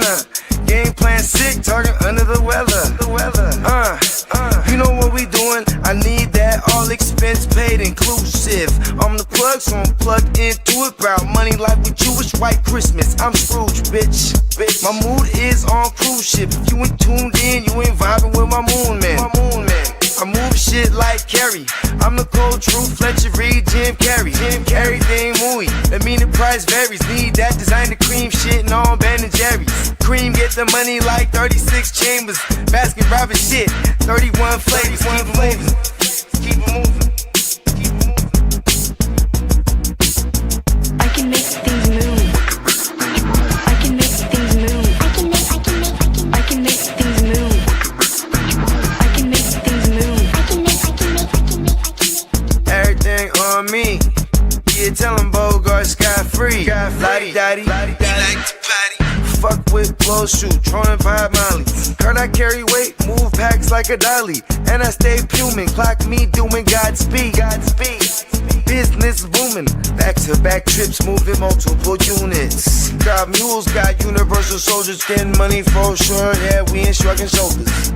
stunner. Game plan sick, talking under the weather. You know what we doing? I need that all expense paid inclusive. I'm the plug, so I'm plugged into it. About money like with Jewish white Christmas. I'm Scrooge, bitch. My mood is on cruise ship. If you ain't tuned in, you ain't vibing with my moon man. I move shit like Kerry. I'm the cold truth, Fletcher Reed, Jim Carrey. Everything mooey, that mean the price varies. Need that designer cream shit and all Ben and Jerry's. Cream get the money like 36 chambers. Baskin Robbins shit, 31 flavors. Keep it moving. I can make things move. I can make things move. I can make things move. I can make things move. Everything on me. Yeah, tell them Bogart scot-free. Lottie Dottie. He like to patty. Fuck with blow shoot, trolling 5 Molly. Heard I carry weight, move packs like a dolly. And I stay fuming, clock me doing Godspeed. Business booming, back-to-back trips, moving multiple units. Got mules, got universal soldiers, getting money for sure. Yeah, we ain't shrugging shoulders.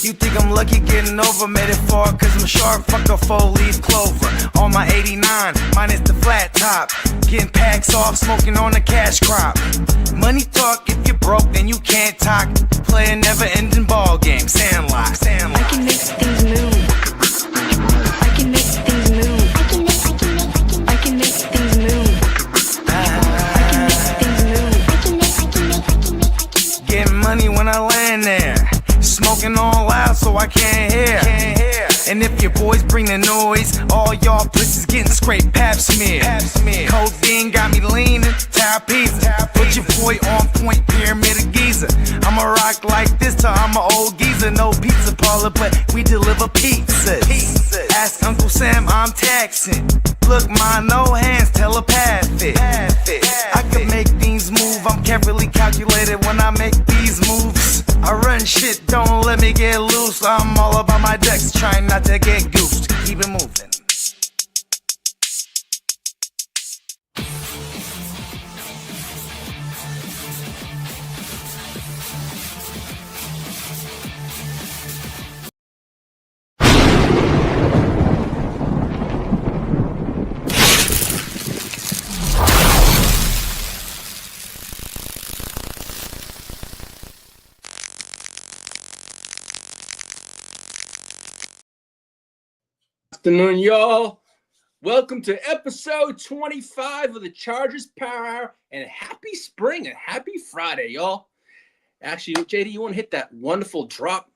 You think I'm lucky getting over, made it far cause I'm sharp, fuck a 4-leaf clover. On my 89, minus the flat top. Getting packs off, smoking on the cash crop. Money talk, if you're broke then you can't talk. Play a never-ending ball game, Sandlot. I can make things move. I can make things move. I can make things move. Getting money when I land there. Smoking all loud so I can't hear. And if your boys bring the noise, all y'all pussies getting scraped pap smear. Codeine got me leaning, trapeze. Put your boy on point, pyramid of Giza. I'ma rock like this till I'm an old geezer. No pizza parlor, but we deliver pizzas. Ask Uncle Sam, I'm taxing. Look, my no hands telepathic. I can make things move, I'm carefully calculated when I make these moves. I run shit, don't let me get loose. I'm all about my decks, trying not to get goosed. Keep it moving. Afternoon, y'all. Welcome to episode 25 of the Chargers Power Hour, and happy spring and happy Friday, y'all. Actually, JD, you want to hit that wonderful drop?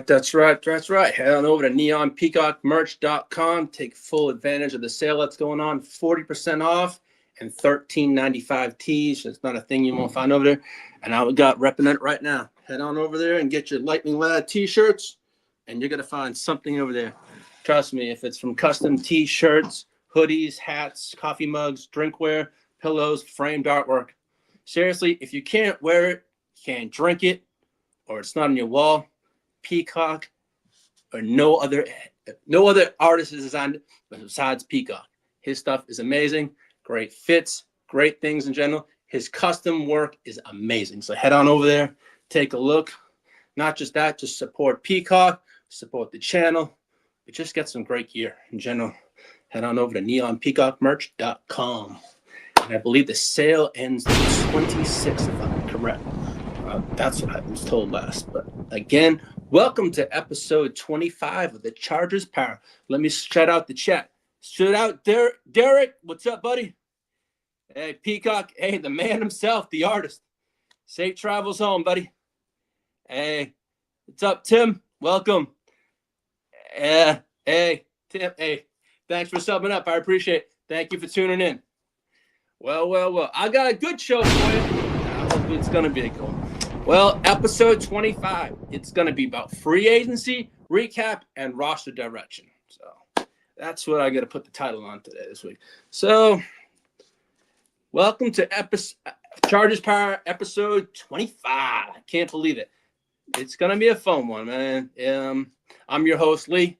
That's right. Head on over to neonpeacockmerch.com. Take full advantage of the sale that's going on. 40% off and $13.95 tees. It's not a thing you won't find over there. And I got repping it right now. Head on over there and get your Lightning Lad t-shirts, and you're going to find something over there. Trust me, if it's from custom t-shirts, hoodies, hats, coffee mugs, drinkware, pillows, framed artwork. Seriously, if you can't wear it, you can't drink it, or it's not on your wall, Peacock or no other artist is designed it besides Peacock. His stuff is amazing, great fits, great things in general. His custom work is amazing. So head on over there, take a look. Not just that, just support Peacock, support the channel, but just get some great gear in general, head on over to neonpeacockmerch.com. And I believe the sale ends the 26th, if I'm correct. That's what I was told last. But again, welcome to episode 25 of the Chargers Power. Let me shout out the chat. Shout out Derek. What's up, buddy? Hey, Peacock. Hey, the man himself, the artist. Safe travels home, buddy. Hey, what's up, Tim? Welcome. Hey, Tim. Hey, thanks for subbing up. I appreciate it. Thank you for tuning in. Well. I got a good show for you. I hope it's going to be a good one. Well, episode 25. It's going to be about free agency, recap, and roster direction. So that's what I got to put the title on today this week. So welcome to Chargers Power episode 25. I can't believe it. It's going to be a fun one, man. I'm your host, Lee.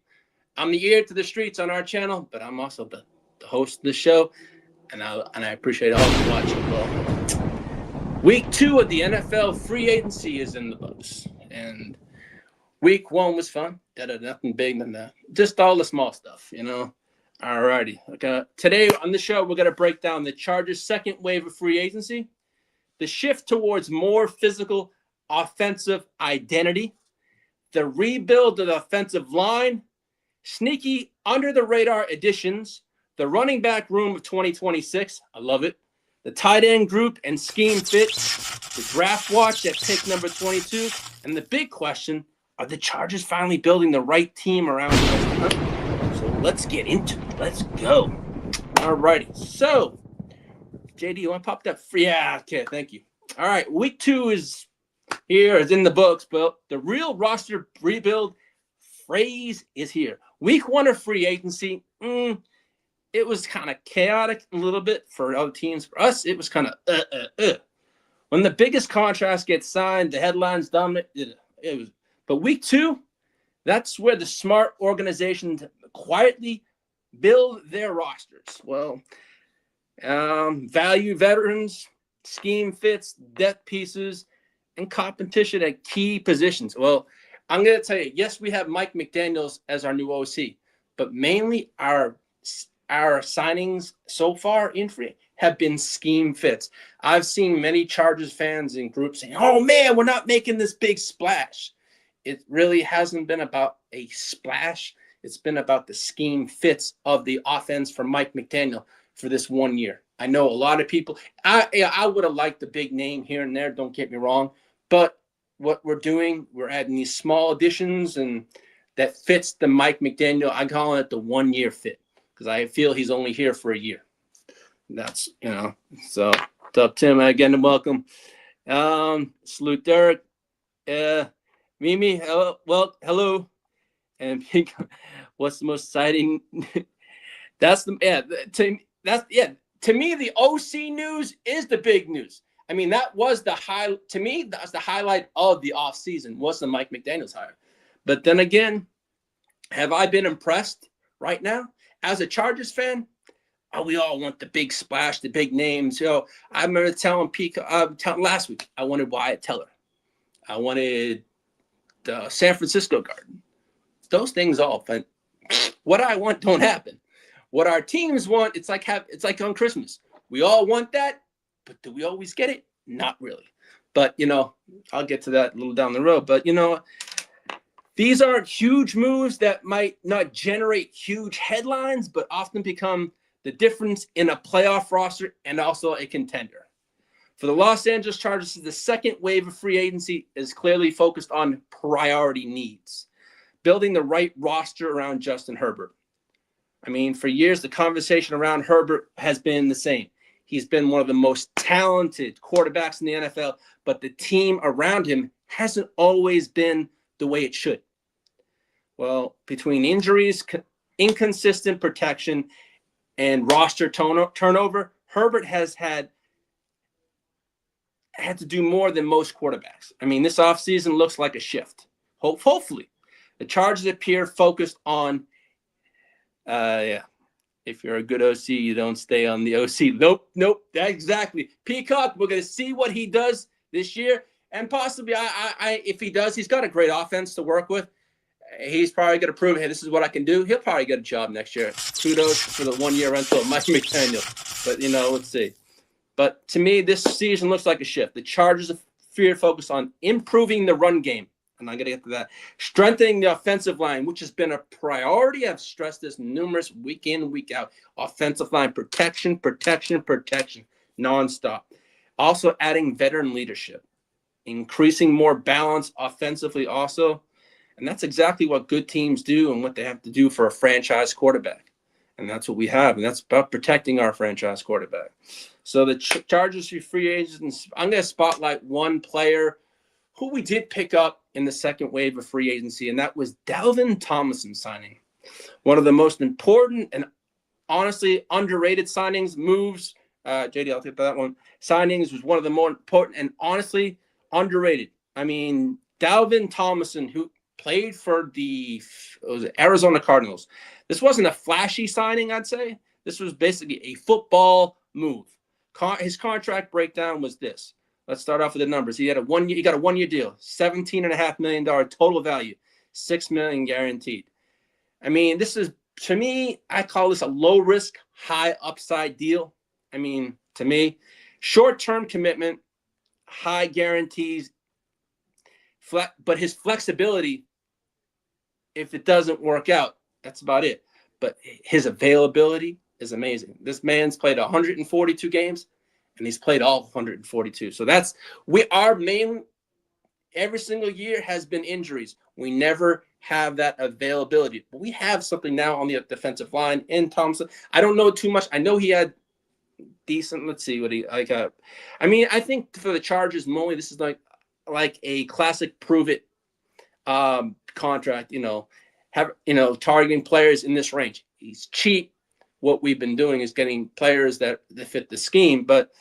I'm the ear to the streets on our channel, but I'm also the host of the show, and I appreciate all who watch it. Well, week 2 of the NFL free agency is in the books, and week 1 was fun. Nothing big than that. Just all the small stuff, you know. Alrighty. Okay. Today on the show, we're going to break down the Chargers' second wave of free agency, the shift towards more physical offensive identity, the rebuild of the offensive line, sneaky under-the-radar additions, the running back room of 2026. I love it. The tight end group and scheme fit, the draft watch at pick number 22, and the big question, are the Chargers finally building the right team around Justin Herbert? So let's get into it. Let's go. All righty. So, JD, you want to pop that? Yeah, okay, thank you. All right, week 2 is here, is in the books, but the real roster rebuild phrase is here. Week 1 of free agency, it was kind of chaotic a little bit for other teams. For us, it was kind of When the biggest contracts get signed, the headlines dominate. It was. But week 2, that's where the smart organizations quietly build their rosters. Well, value veterans, scheme fits, depth pieces, and competition at key positions. Well, I'm going to tell you, yes, we have Mike McDaniels as our new OC, but mainly our signings so far in free have been scheme fits. I've seen many Chargers fans in groups saying, oh, man, we're not making this big splash. It really hasn't been about a splash. It's been about the scheme fits of the offense for Mike McDaniel for this 1 year. I know a lot of people. I would have liked the big name here and there, don't get me wrong. But what we're doing, we're adding these small additions and that fits the Mike McDaniel. I'm calling it the 1 year fit because I feel he's only here for a year. That's, so what's up, Tim? Again, welcome. Salute, Derek. Mimi, hello. And what's the most exciting? To me, the OC news is the big news. I mean, that was the highlight of the offseason was the Mike McDaniels hire. But then again, have I been impressed right now? As a Chargers fan, we all want the big splash, the big names. I remember telling last week, I wanted Wyatt Teller. I wanted the San Francisco Garden. Those things all, but what I want don't happen. What our teams want, it's like on Christmas. We all want that, but do we always get it? Not really. But, I'll get to that a little down the road. But, these aren't huge moves that might not generate huge headlines, but often become the difference in a playoff roster and also a contender. For the Los Angeles Chargers, the second wave of free agency is clearly focused on priority needs, building the right roster around Justin Herbert. I mean, for years, the conversation around Herbert has been the same. He's been one of the most talented quarterbacks in the NFL, but the team around him hasn't always been the way it should. Well, between injuries, inconsistent protection, and roster turnover, Herbert has had to do more than most quarterbacks. I mean, this offseason looks like a shift. Hopefully. The Chargers appear focused on, if you're a good OC, you don't stay on the OC. Nope. Exactly. Peacock, we're going to see what he does this year. And possibly, if he does, he's got a great offense to work with. he's probably going to prove, hey, this is what I can do. He'll probably get a job next year. Kudos for the 1-year rental of Mike McDaniel. But, let's see. But to me, this season looks like a shift. The Chargers are focused on improving the run game. And I'm going to get to that. Strengthening the offensive line, which has been a priority. I've stressed this numerous week in, week out. Offensive line protection, nonstop. Also adding veteran leadership. Increasing more balance offensively also. And that's exactly what good teams do and what they have to do for a franchise quarterback. And that's what we have. And that's about protecting our franchise quarterback. So the Chargers free agents, I'm going to spotlight one player who we did pick up in the second wave of free agency, and that was Dalvin Tomlinson signing. One of the most important and honestly underrated signings, moves. JD, I'll take that one. Signings was one of the more important and honestly underrated. I mean, Dalvin Tomlinson, who played for the Arizona Cardinals. This wasn't a flashy signing, I'd say. This was basically a football move. His contract breakdown was this. Let's start off with the numbers. He got a 1-year deal, $17.5 million total value, $6 million guaranteed. I mean, this is, to me, I call this a low risk, high upside deal. I mean, to me, short-term commitment, high guarantees, but his flexibility, if it doesn't work out, that's about it. But his availability is amazing. This man's played 142 games. And he's played all 142. So our main every single year has been injuries. We never have that availability. But we have something now on the defensive line in Thompson. I don't know too much. I know he had decent, let's see what he like. I mean, I think for the Chargers, Molly, this is like a classic prove it contract, targeting players in this range. He's cheap. What we've been doing is getting players that fit the scheme. But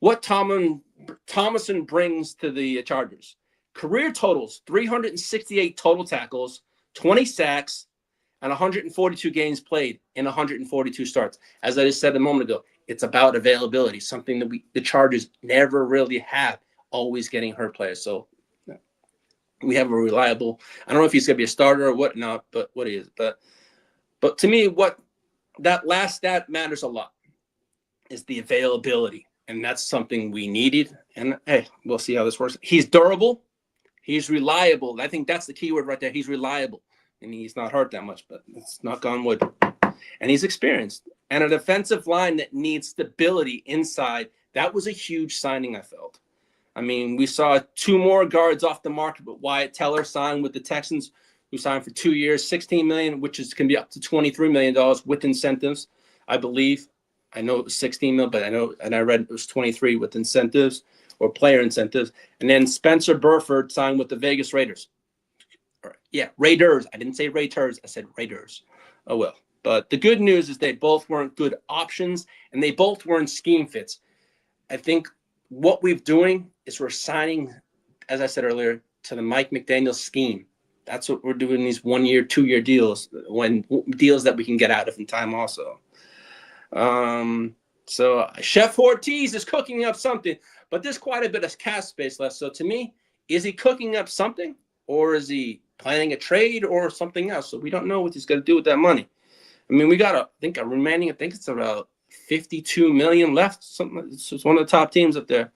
what Tomlinson brings to the Chargers, career totals, 368 total tackles, 20 sacks, and 142 games played in 142 starts. As I just said a moment ago, it's about availability, something that the Chargers never really have, always getting hurt players. So we have a reliable, I don't know if he's going to be a starter or whatnot, but what he is. But to me, that last stat matters a lot, is the availability. And that's something we needed. And, hey, we'll see how this works. He's durable. He's reliable. I think that's the key word right there. He's reliable. And he's not hurt that much, but it's knock on wood. And he's experienced. And a defensive line that needs stability inside, that was a huge signing, I felt. I mean, we saw 2 more guards off the market, but Wyatt Teller signed with the Texans, who signed for 2 years, $16 million, which can be up to $23 million with incentives, I believe. I know it was $16 million, but I read it was 23 with incentives or player incentives. And then Spencer Burford signed with the Vegas Raiders. Yeah, Raiders. I didn't say Raiders. I said Raiders. Oh, well. But the good news is they both weren't good options, and they both weren't scheme fits. I think what we're doing is we're signing, as I said earlier, to the Mike McDaniel scheme. That's what we're doing, these 1-year, 2-year deals, deals that we can get out of in time also. So Chef Ortiz is cooking up something, but there's quite a bit of cap space left. So to me, is he cooking up something, or is he planning a trade or something else? So we don't know what he's going to do with that money. I mean, we got remaining, I think it's about $52 million left. It's one of the top teams up there.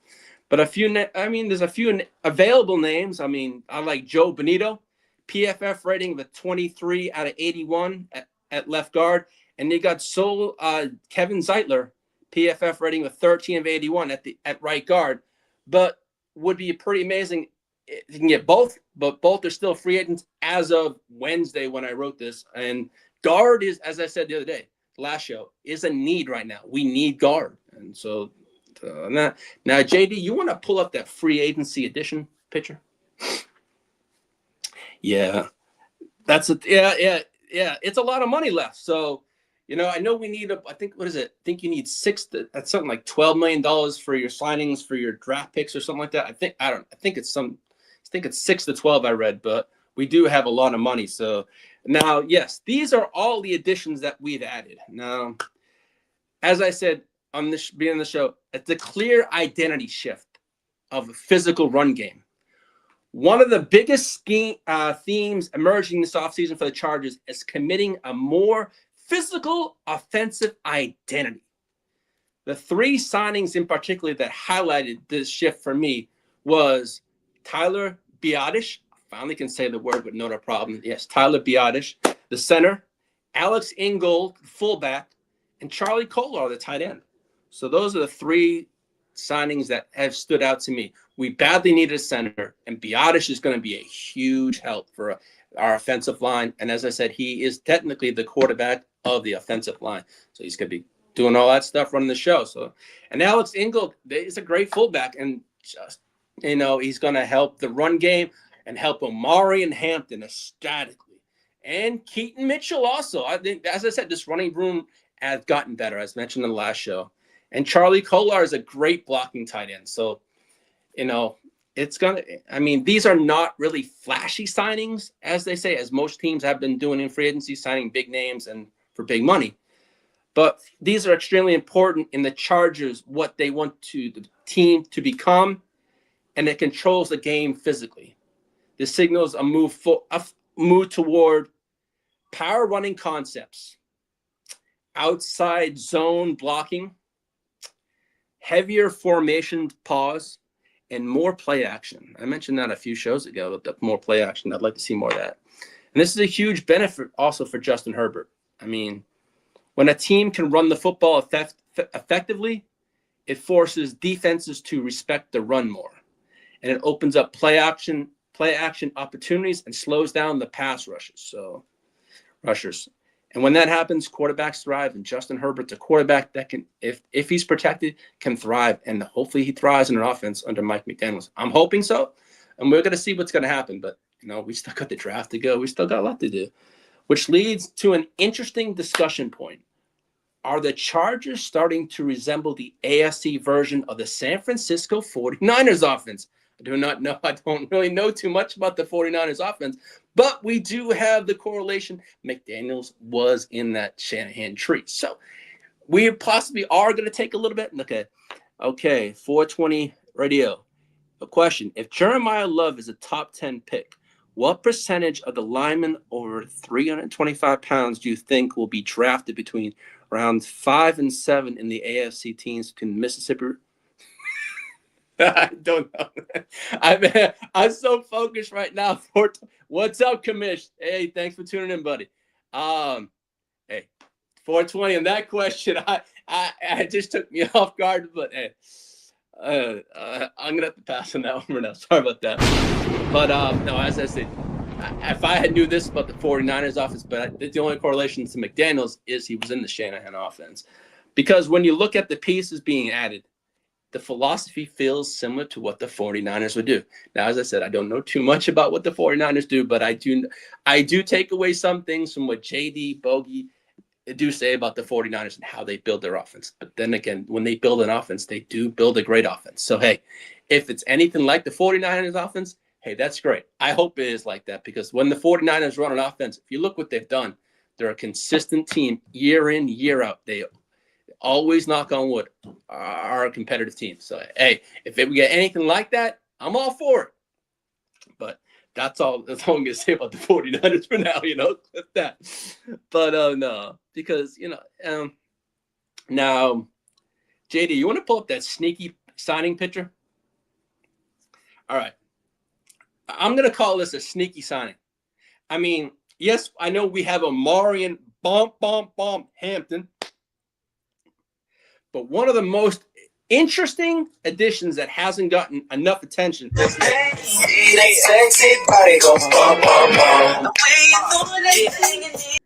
But there's a few available names. I mean, I like Joe Bonito, PFF rating of a 23 out of 81 at left guard. And they got Kevin Zeitler, PFF rating of 13 of 81 at right guard. But would be pretty amazing if you can get both, but both are still free agents as of Wednesday when I wrote this. And guard is, as I said the other day, last show, is a need right now. We need guard. And so now, JD, you want to pull up that free agency edition picture? Yeah. Yeah. It's a lot of money left. So, I know we need I think you need that's something like $12 million for your signings, for your draft picks or something like that. I think it's 6 to 12 I read, but we do have a lot of money. So now, yes, these are all the additions that we've added. Now, as I said on this beginning of the show, it's a clear identity shift of a physical run game. One of the biggest themes emerging this offseason for the Chargers is committing a more physical offensive identity. The three signings in particular that highlighted this shift for me was Tyler Biadasz. I finally can say the word with no problem. Yes, Tyler Biadasz, the center, Alex Ingold, fullback, and Charlie Kolar, the tight end. So those are the three signings that have stood out to me. We badly needed a center, and Biadasz is going to be a huge help for our offensive line. And as I said, he is technically the quarterback of the offensive line. So he's going to be doing all that stuff, running the show. So, and Alex Ingold is a great fullback, and just, he's going to help the run game and help Omari and Hampton ecstatically. And Keaton Mitchell also. I think, as I said, this running room has gotten better, as mentioned in the last show. And Charlie Kolar is a great blocking tight end. So, it's going to, these are not really flashy signings, as they say, as most teams have been doing in free agency, signing big names and for big money. But these are extremely important in the Chargers, what they want the team to become, and it controls the game physically. This signals a move toward power running concepts, outside zone blocking, heavier formation pause, and more play action. I mentioned that a few shows ago, the more play action. I'd like to see more of that. And this is a huge benefit also for Justin Herbert. When a team can run the football effectively, it forces defenses to respect the run more. And it opens up play action opportunities and slows down the pass rushers. And when that happens, quarterbacks thrive, and Justin Herbert's a quarterback that can, if he's protected, can thrive. And hopefully he thrives in an offense under Mike McDaniels. I'm hoping so. And we're going to see what's going to happen. But, we still got the draft to go. We still got a lot to do, which leads to an interesting discussion point. Are the Chargers starting to resemble the AFC version of the San Francisco 49ers offense? I do not know. I don't really know too much about the 49ers offense, but we do have the correlation. McDaniels was in that Shanahan tree. So we possibly are going to take a little bit. Okay, 420 radio. A question. If Jeremiah Love is a top 10 pick, what percentage of the linemen over 325 pounds do you think will be drafted between rounds 5 and 7 in the AFC teams between Mississippi? I don't know. I'm so focused right now. What's up, Commish? Hey, thanks for tuning in, buddy. Hey, 420 on that question. I just took me off guard, but hey, I'm gonna have to pass on that one for now. Sorry about that. But no, as I said, if I had knew this about the 49ers offense, but the only correlation to McDaniels is he was in the Shanahan offense. Because when you look at the pieces being added, the philosophy feels similar to what the 49ers would do. Now, as I said, I don't know too much about what the 49ers do, but I do take away some things from what JD, Bogey do say about the 49ers and how they build their offense. But then again, when they build an offense, they do build a great offense. So, hey, if it's anything like the 49ers offense, hey, that's great. I hope it is like that, because when the 49ers run an offense, if you look what they've done, they're a consistent team year in, year out. They always, knock on wood, are a competitive team. So, hey, if we get anything like that, I'm all for it. But that's all I'm going to say about the 49ers for now, that. But, no, because, now, JD, you want to pull up that sneaky signing picture? All right. I'm going to call this a sneaky signing. Yes, I know we have a Marion Hampton. But one of the most interesting additions that hasn't gotten enough attention.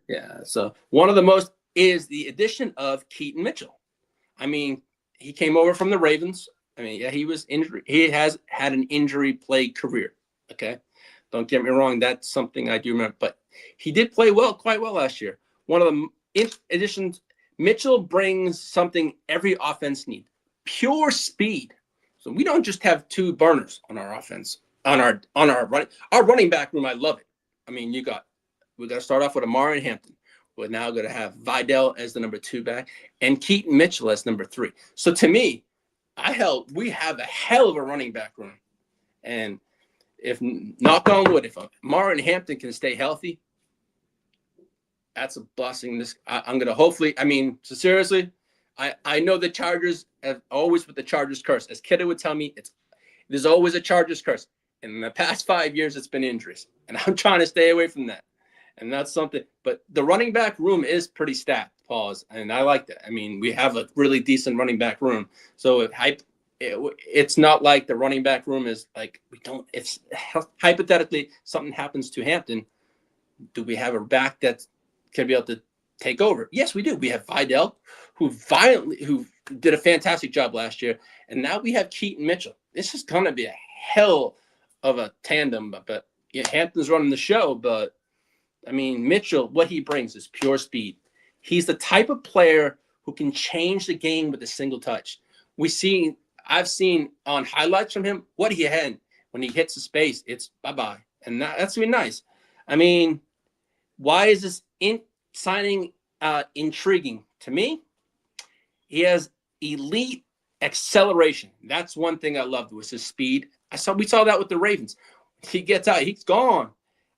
Yeah, so one of the most is the addition of Keaton Mitchell. He came over from the Ravens. He was injured. He has had an injury-plagued career. Okay, don't get me wrong. That's something I do remember. But he did play quite well last year. One of the additions. Mitchell brings something every offense needs: pure speed. So we don't just have two burners on our offense, on our running back room. I love it. We got to start off with Amari and Hampton. We're now going to have Vidal as the number 2 back and Keaton Mitchell as number 3. So to me, we have a hell of a running back room. And if knock on wood, if Amari and Hampton can stay healthy, that's a blessing. I'm gonna hopefully. I mean, so seriously, I know the Chargers have always with the Chargers curse. As Kidda would tell me, there's always a Chargers curse. And in the past 5 years, it's been injuries, and I'm trying to stay away from that. And that's something. But the running back room is pretty stacked, pause, and I like that. I mean, we have a really decent running back room. So it's not like the running back room is like we don't. If hypothetically something happens to Hampton, do we have a back that can be able to take over? Yes, we do. We have Vidal, who did a fantastic job last year, and now we have Keaton Mitchell. This is going to be a hell of a tandem, but yeah, Hampton's running the show. But I mean, Mitchell, what he brings is pure speed. He's the type of player who can change the game with a single touch. I've seen on highlights from him what he had when he hits the space. It's bye-bye, and that's gonna be nice. I mean, why is this signing intriguing to me? He has elite acceleration. That's one thing I loved was his speed. We saw that with the Ravens. He gets out, he's gone.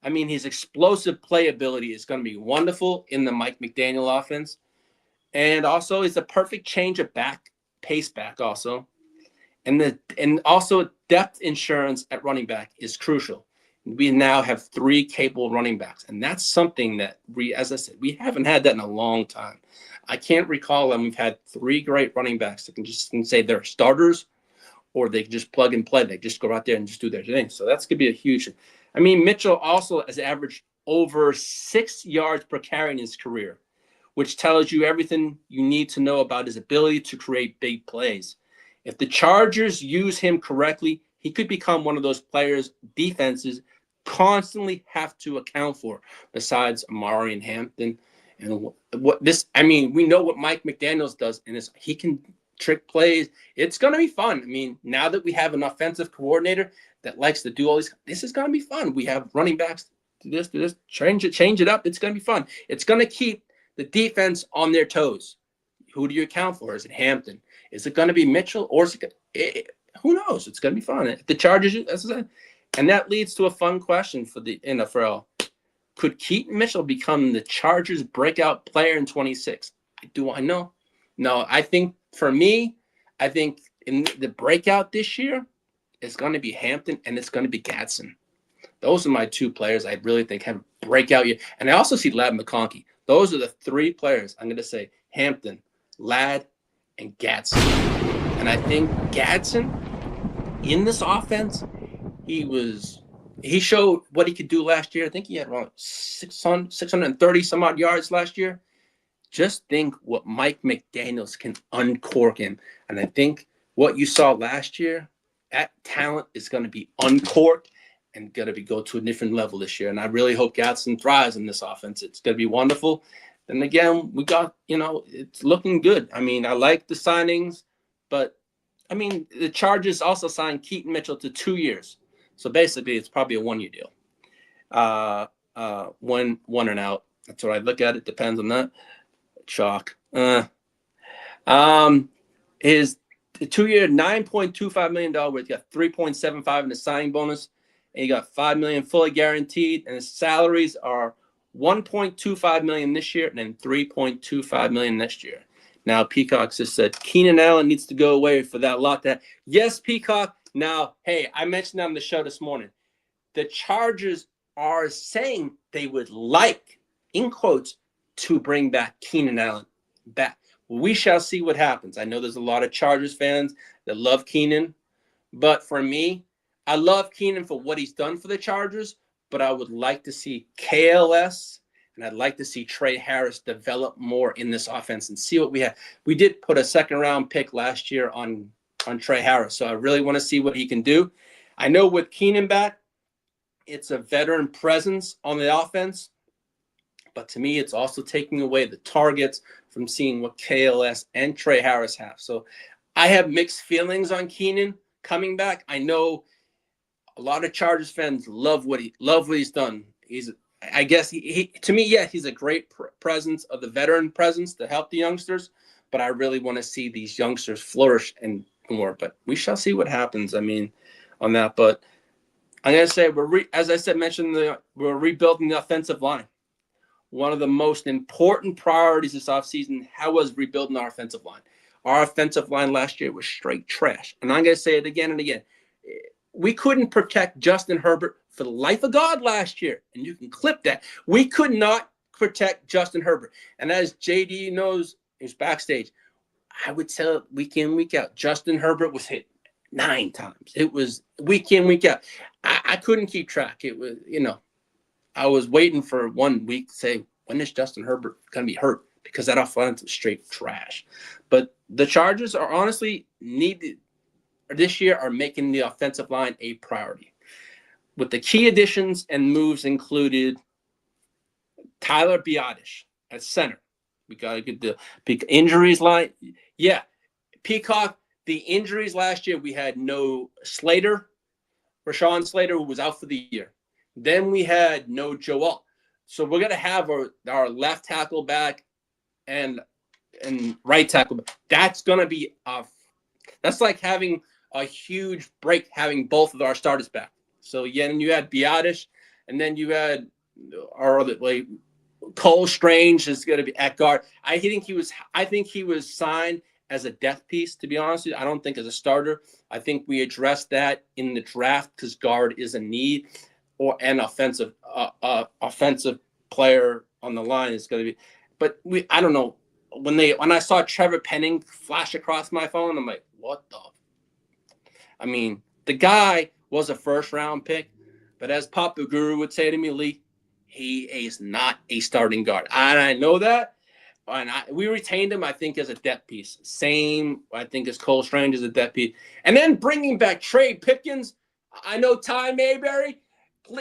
I mean, his explosive playability is going to be wonderful in the Mike McDaniel offense. And also, it's a perfect change of pace back also. And also depth insurance at running back is crucial. We now have 3 capable running backs. And that's something that as I said, we haven't had that in a long time. I can't recall when we've had 3 great running backs that can say they're starters, or they can just plug and play. They just go out there and just do their thing. So that's going to be a huge. I mean, Mitchell also has averaged over 6 yards per carry in his career, which tells you everything you need to know about his ability to create big plays. If the Chargers use him correctly, he could become one of those players defenses constantly have to account for, besides Amari and Hampton. And we know what Mike McDaniels does, and he can trick plays. It's going to be fun. I mean, now that we have an offensive coordinator that likes to do all these, this is going to be fun. We have running backs do this, change it up. It's going to be fun. It's going to keep the defense on their toes. Who do you account for? Is it Hampton? Is it going to be Mitchell? Or is it who knows? It's going to be fun. The Chargers, and that leads to a fun question for the NFL. Could Keaton Mitchell become the Chargers' breakout player in 26? Do I know? No, I think for me, in the breakout this year, it's going to be Hampton and it's going to be Gadsden. Those are my 2 players I really think have a breakout year. And I also see Ladd McConkey. Those are the 3 players I'm going to say: Hampton, Ladd, and Gadsden. And I think Gadsden, in this offense, he showed what he could do last year. I think he had around 630 some odd yards last year. Just think what Mike McDaniels can uncork him. And I think what you saw last year, that talent is going to be uncorked and going to go to a different level this year. And I really hope Gadsden thrives in this offense. It's going to be wonderful. And again, we got, it's looking good. I mean, I like the signings, but I mean, the Chargers also signed Keaton Mitchell to 2 years. So basically, it's probably a 1-year deal. One and out. That's what I look at. It depends on that. Chalk. His 2-year, $9.25 million worth. He got $3.75 in the signing bonus, and he got $5 million fully guaranteed. And his salaries are $1.25 million this year, and then $3.25 million next year. Now, Peacock just said Keenan Allen needs to go away for that lot. Yes, Peacock. Now, hey, I mentioned on the show this morning, the Chargers are saying they would like, in quotes, to bring back Keenan Allen back. We shall see what happens. I know there's a lot of Chargers fans that love Keenan, but for me, I love Keenan for what he's done for the Chargers, but I would like to see KLS, and I'd like to see Trey Harris develop more in this offense and see what we have. We did put a 2nd-round pick last year on Trey Harris, so I really want to see what he can do. I know with Keenan back, it's a veteran presence on the offense, but to me, it's also taking away the targets from seeing what KLS and Trey Harris have. So I have mixed feelings on Keenan coming back. I know a lot of Chargers fans love what he's done. I guess to me, yeah, he's a great presence of the veteran presence to help the youngsters, but I really want to see these youngsters flourish and more. But we shall see what happens. I mean, on that, but I'm gonna say as I said, we're rebuilding the offensive line. One of the most important priorities this offseason, how was rebuilding our offensive line? Our offensive line last year was straight trash. And I'm going to say it again and again. We couldn't protect Justin Herbert for the life of God last year. And you can clip that. We could not protect Justin Herbert. And as JD knows, he's backstage, I would tell week in, week out, Justin Herbert was hit 9 times. It was week in, week out. I couldn't keep track. It was, I was waiting for 1 week to say, when is Justin Herbert going to be hurt? Because that offense is straight trash. But the Chargers are honestly this year are making the offensive line a priority. With the key additions and moves included Tyler Biadasz at center. We got a good deal. Injuries line. Yeah. Peacock, the injuries last year, we had no Rashawn Slater, who was out for the year. Then we had no Joel. So we're going to have our left tackle back and right tackle back. That's going to be that's like having a huge break, having both of our starters back. So, and you had Biadasz, and then you had our other, Cole Strange is going to be at guard. I think he was signed as a depth piece, to be honest with you. I don't think as a starter. I think we addressed that in the draft because guard is a need. Or an offensive player on the line is going to be, but I don't know when I saw Trevor Penning flash across my phone, I'm like, what the? I mean, the guy was a 1st-round pick, but as Papa Guru would say to me, Lee, he is not a starting guard, and I know that. And we retained him, I think, as a depth piece. Same, I think, as Cole Strange as a depth piece, and then bringing back Trey Pipkins. I know Ty Mayberry.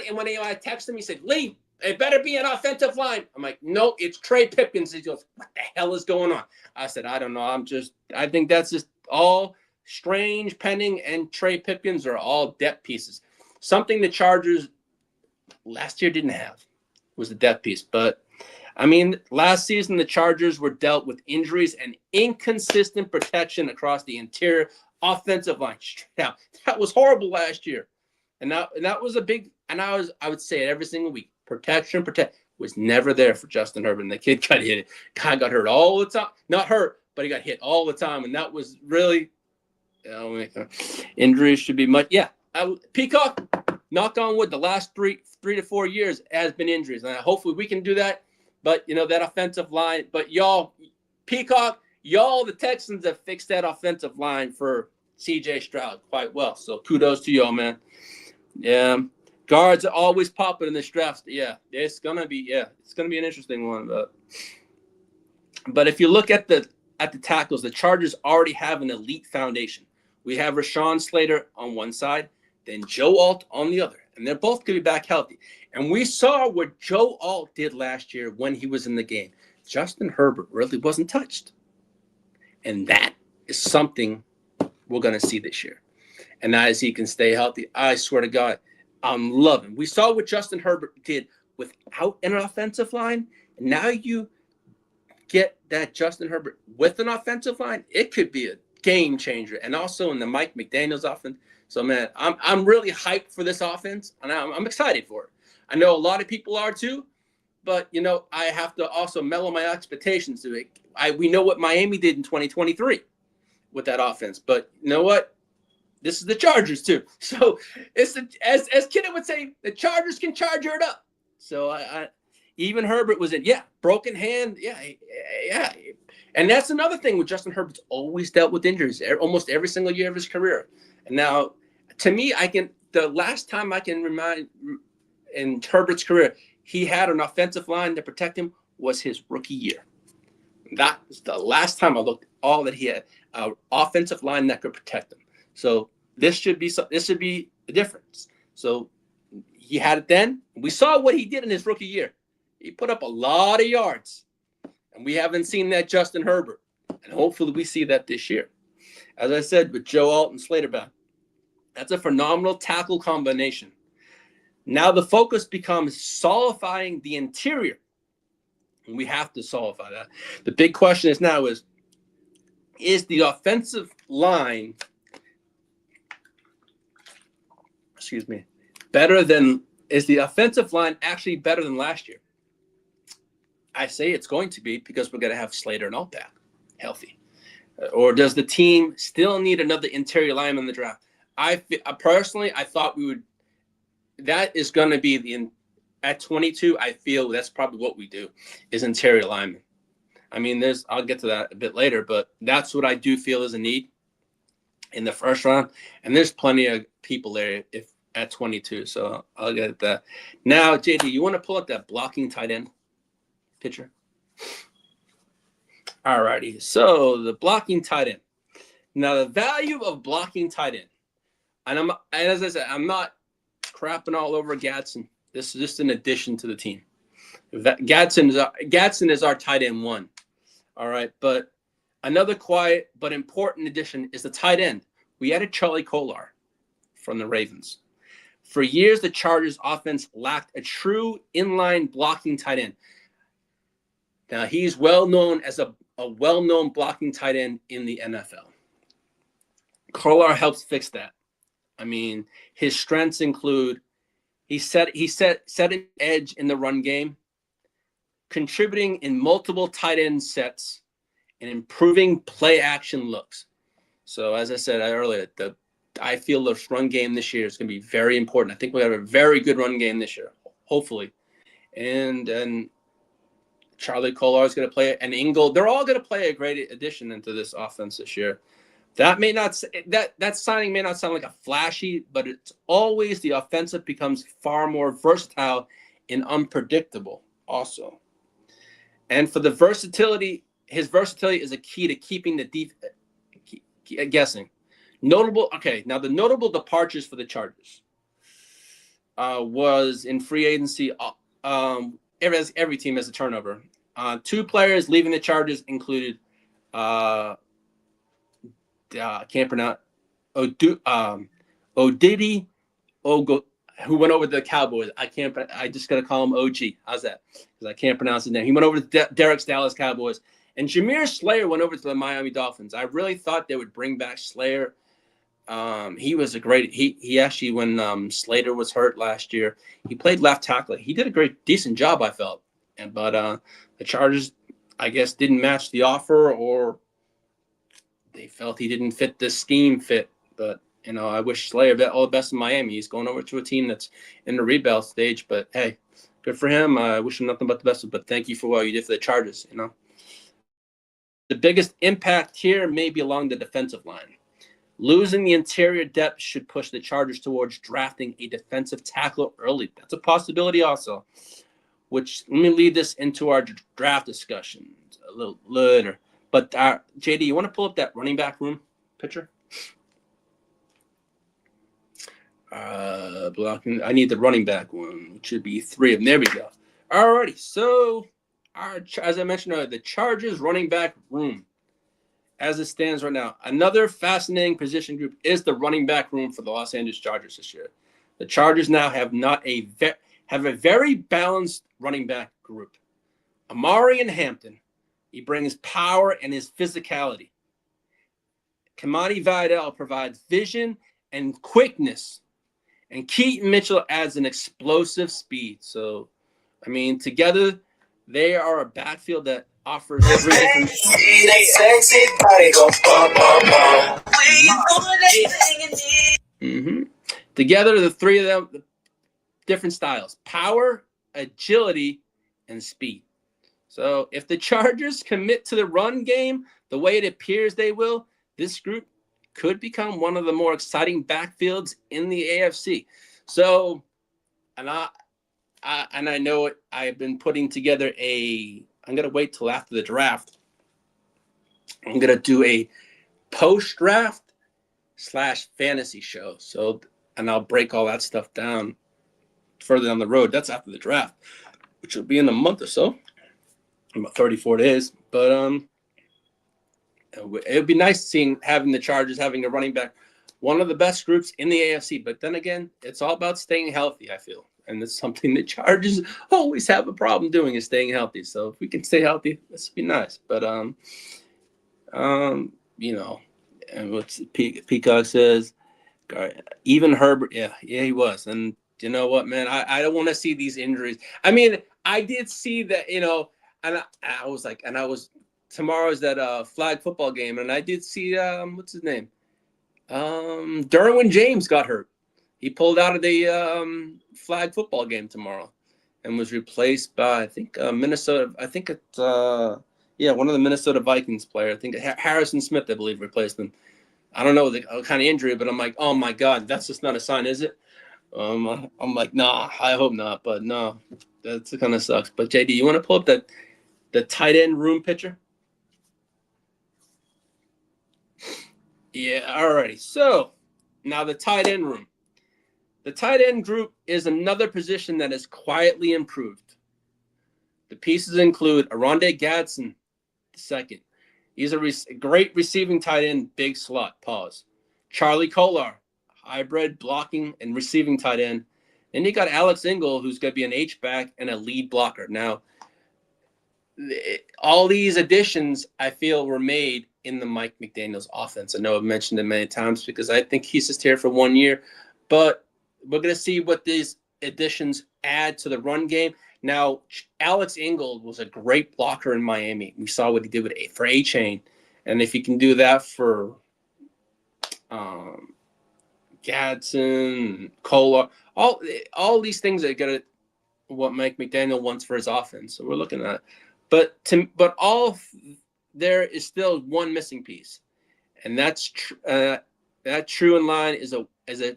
And when I texted him, he said, Lee, it better be an offensive line. I'm like, no, it's Trey Pipkins. He goes, what the hell is going on? I said, I don't know. I think that's just all Strange, Penning, and Trey Pipkins are all depth pieces. Something the Chargers last year didn't have was the depth piece. But, I mean, last season the Chargers were dealt with injuries and inconsistent protection across the interior offensive line. Now, that was horrible last year. And that was a big, and I would say it every single week. Protection was never there for Justin Herbert. And the kid got hit. Guy got hurt all the time. Not hurt, but he got hit all the time. And that was really, injuries should be much. Yeah. Peacock, knock on wood, the last three to 4 years has been injuries. And hopefully we can do that. But, that offensive line. But Peacock, the Texans have fixed that offensive line for CJ Stroud quite well. So kudos to y'all, man. Yeah, guards are always popping in this draft. Yeah, it's gonna be an interesting one. But if you look at the tackles, the Chargers already have an elite foundation. We have Rashawn Slater on one side, then Joe Alt on the other, and they're both gonna be back healthy. And we saw what Joe Alt did last year when he was in the game. Justin Herbert really wasn't touched, and that is something we're gonna see this year. And as he can stay healthy, I swear to God, I'm loving. We saw what Justin Herbert did without an offensive line. And now you get that Justin Herbert with an offensive line. It could be a game changer. And also in the Mike McDaniels offense. So, man, I'm really hyped for this offense. And I'm excited for it. I know a lot of people are too. But, I have to also mellow my expectations to it. We know what Miami did in 2023 with that offense. But you know what? This is the Chargers too. So it's as Keaton would say, the Chargers can charge it up. So even Herbert was in, broken hand. Yeah. And that's another thing with Justin Herbert's always dealt with injuries almost every single year of his career. And now, to me, the last time I can remind in Herbert's career, he had an offensive line to protect him was his rookie year. That was the last time I looked all that he had an offensive line that could protect him. So this should be the difference. So he had it then. We saw what he did in his rookie year. He put up a lot of yards, and we haven't seen that Justin Herbert. And hopefully we see that this year. As I said, with Joe Alt and Slater back, that's a phenomenal tackle combination. Now the focus becomes solidifying the interior, and we have to solidify that. The big question is the offensive line. Is the offensive line actually better than last year? I say it's going to be because we're going to have Slater and all back healthy. Or does the team still need another interior lineman in the draft? Personally, I thought we would. That is going to be at 22. I feel that's probably what we do is interior lineman. I mean, I'll get to that a bit later, but that's what I do feel is a need in the first round. And there's plenty of people there at 22. So I'll get at that. Now, JD, you want to pull up that blocking tight end picture? All righty. So the blocking tight end. Now, the value of blocking tight end. And as I said, I'm not crapping all over Gadsden. This is just an addition to the team. Gadsden is our tight end 1. All right. But another quiet but important addition is the tight end. We added Charlie Kolar from the Ravens. For years, the Chargers offense lacked a true inline blocking tight end. Now, he's well known as a well-known blocking tight end in the NFL. Kolar helps fix that. I mean, his strengths include he set an edge in the run game, contributing in multiple tight end sets, and improving play action looks. So, as I said earlier, I feel the run game this year is going to be very important. I think we have a very good run game this year, hopefully. And Charlie Kolar is going to play, and Ingold. They're all going to play a great addition into this offense this year. That signing may not sound like a flashy, but it's always the offensive becomes far more versatile and unpredictable also. And for the versatility, his versatility is a key to keeping the guessing. Now the notable departures for the Chargers was in free agency. Every team has a turnover. 2 players leaving the Chargers included can't pronounce Odidi Ogo, who went over to the Cowboys. I just gotta call him OG. How's that? Because I can't pronounce his name. He went over to Derek's Dallas Cowboys, and Jameer Slayer went over to the Miami Dolphins. I really thought they would bring back Slayer. He was a great. He actually, when Slater was hurt last year, he played left tackle. He did a decent job, I felt. But the Chargers, I guess, didn't match the offer, or they felt he didn't fit the scheme fit. But I wish Slayer all the best in Miami. He's going over to a team that's in the rebuild stage. But hey, good for him. I wish him nothing but the best. But thank you for what you did for the Chargers. The biggest impact here may be along the defensive line. Losing the interior depth should push the Chargers towards drafting a defensive tackle early. That's a possibility also, which let me lead this into our draft discussion a little later. But JD, you want to pull up that running back room picture? Blocking. I need the running back one, which should be 3 of them. There we go. Alrighty. So, as I mentioned earlier, the Chargers running back room, as it stands right now, another fascinating position group is the running back room for the Los Angeles Chargers this year. The Chargers now have a very balanced running back group. Amari and Hampton, he brings power and his physicality. Kamani Vidal provides vision and quickness. And Keaton Mitchell adds an explosive speed. So, I mean, together, they are a backfield that offers every different. Together, the 3 of them, different styles: power, agility, and speed. So if the Chargers commit to the run game the way it appears they will, this group could become one of the more exciting backfields in the AFC. So, and I know it, I've been putting together I'm going to wait till after the draft. I'm going to do a post-draft / fantasy show. So, and I'll break all that stuff down further down the road. That's after the draft, which will be in a month or so, about 34 days. But it would be nice having the Chargers having a running back, one of the best groups in the AFC. But then again, it's all about staying healthy, I feel. And it's something the Chargers always have a problem doing, is staying healthy. So if we can stay healthy, this would be nice. But, and what Peacock says, even Herbert, yeah, he was. And you know what, man? I don't want to see these injuries. I mean, I did see that, you know, and I was like, and I was tomorrow's that flag football game, and I did see what's his name? Derwin James got hurt. He pulled out of the flag football game tomorrow and was replaced by, I think, Minnesota. I think it's one of the Minnesota Vikings players. I think Harrison Smith, I believe, replaced him. I don't know the kind of injury, but I'm like, oh my God, that's just not a sign, is it? I'm like, nah, I hope not, but no, that kind of sucks. But JD, you want to pull up the tight end room picture? Yeah, alrighty. So now the tight end room. The tight end group is another position that has quietly improved. The pieces include Aronde Gadsden II. He's a great receiving tight end, big slot, pause. Charlie Kolar, hybrid blocking and receiving tight end. Then you got Alex Ingold, who's going to be an H-back and a lead blocker. Now, all these additions, I feel, were made in the Mike McDaniels offense. I know I've mentioned it many times because I think he's just here for 1 year. But we're going to see what these additions add to the run game. Now, Alex Ingold was a great blocker in Miami. We saw what he did for A-Chain. And if he can do that for Gadsden, Kolar, all these things that get what Mike McDaniel wants for his offense. So we're looking at it. But there is still one missing piece. And that's that true in line is a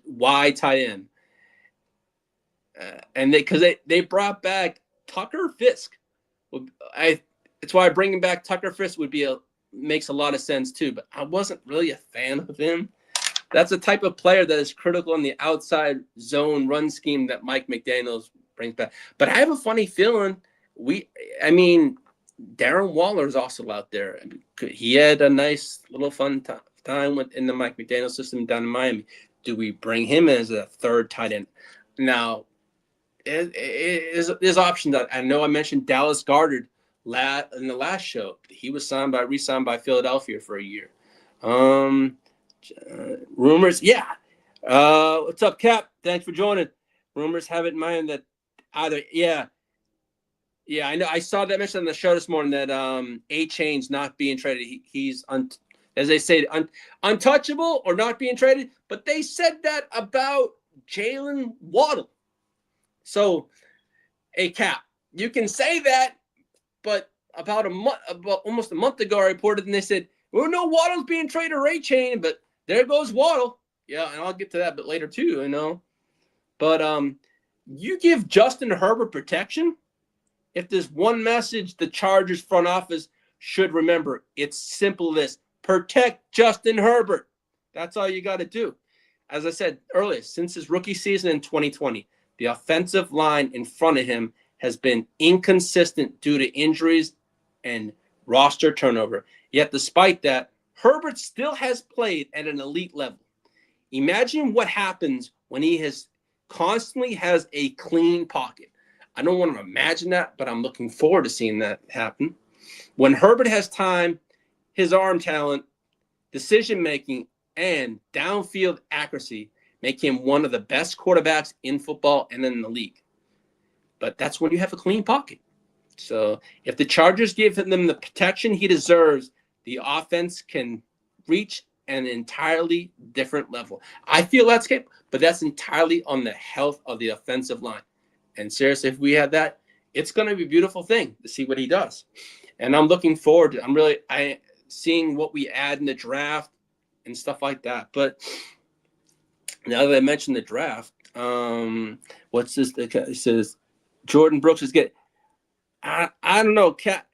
wide tight end. And they brought back Tucker Fisk. It's why bringing back Tucker Fisk makes a lot of sense too. But I wasn't really a fan of him. That's a type of player that is critical in the outside zone run scheme that Mike McDaniels brings back. But I have a funny feeling Darren Waller is also out there. He had a nice little fun time in the Mike McDaniel system down in Miami. Do we bring him as a third tight end? Now, there's options. I know I mentioned Dallas Goedert in the last show. He was re-signed by Philadelphia for a year. Rumors, yeah. What's up, Cap? Thanks for joining. Rumors have it in mind that I know. I saw that mentioned on the show this morning that A-Chain's not being traded. He's as they say, untouchable or not being traded. But they said that about Jalen Waddle. So, Cap, you can say that, but about almost a month ago, I reported and they said, well, no, Waddle's being traded or A-Chain, but there goes Waddle. Yeah, and I'll get to that a bit later too, you know. But you give Justin Herbert protection. If there's one message the Chargers front office should remember, it's simple as protect Justin Herbert. That's all you got to do. As I said earlier, since his rookie season in 2020, the offensive line in front of him has been inconsistent due to injuries and roster turnover. Yet despite that, Herbert still has played at an elite level. Imagine what happens when he constantly has a clean pocket. I don't want to imagine that, but I'm looking forward to seeing that happen. When Herbert has time, his arm talent, decision-making, and downfield accuracy make him one of the best quarterbacks in football and in the league. But that's when you have a clean pocket. So if the Chargers give him the protection he deserves, the offense can reach an entirely different level. I feel that's capable, but that's entirely on the health of the offensive line. And seriously, if we had that, it's going to be a beautiful thing to see what he does. And I'm looking forward to seeing what we add in the draft and stuff like that. But now that I mentioned the draft, what's this? It says Jordan Brooks is getting. I don't know, Cap.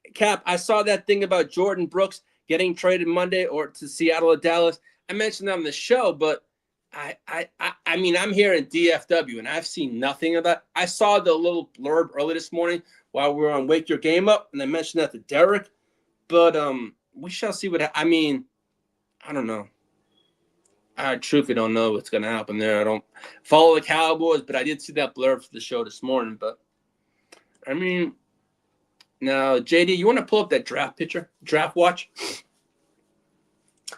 I saw that thing about Jordan Brooks getting traded Monday or to Seattle or Dallas. I mentioned that on the show, but I'm here in DFW and I've seen nothing of that. I saw the little blurb early this morning while we were on Wake Your Game Up, and I mentioned that to Derek. But we shall see what. I don't know. I truthfully don't know what's going to happen there. I don't follow the Cowboys, but I did see that blurb for the show this morning. But now, JD, you want to pull up that draft watch?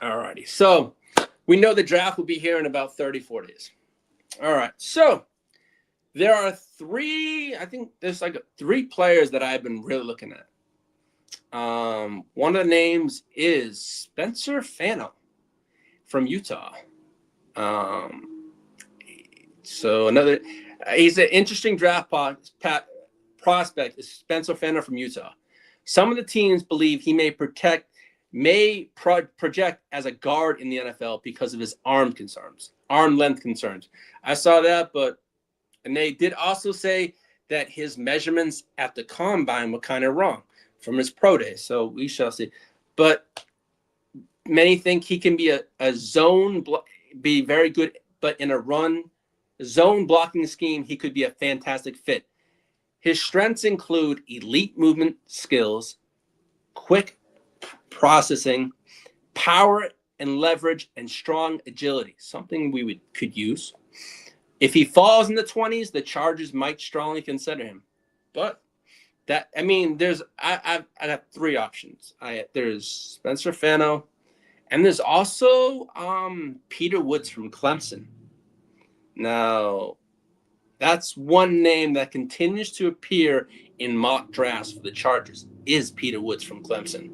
All righty. So we know the draft will be here in about 34 days. All right. So There are three. I think there's like three players that I've been really looking at. One of the names is Spencer Fano from Utah. So he's an interesting draft prospect is Spencer Fano from Utah. Some of the teams believe he may project as a guard in the NFL because of his arm length concerns. I saw that, and they did also say that his measurements at the combine were kind of wrong from his pro day. So we shall see. But many think he can be a zone, be very good, but in a run zone blocking scheme, he could be a fantastic fit. His strengths include elite movement skills, quick processing, power and leverage, and strong agility, something we could use. If he falls in the 20s, the Chargers might strongly consider him. But I got three options. There's Spencer Fano, and there's also Peter Woods from Clemson. Now, that's one name that continues to appear in mock drafts for the Chargers, is Peter Woods from Clemson.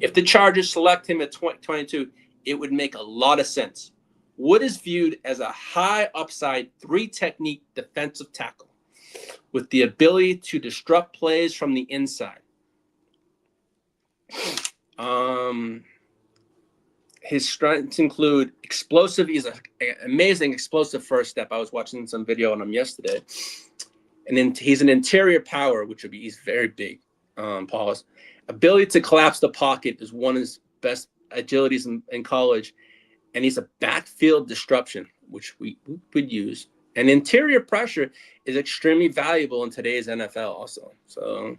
If the Chargers select him at 2022, it would make a lot of sense. Wood is viewed as a high upside, 3-technique defensive tackle with the ability to disrupt plays from the inside. His strengths include explosive. He's an amazing explosive first step. I was watching some video on him yesterday. And then he's an interior power, he's very big. Pause. Ability to collapse the pocket is one of his best agilities in college. And he's a backfield disruption, which we would use. And interior pressure is extremely valuable in today's NFL also. So,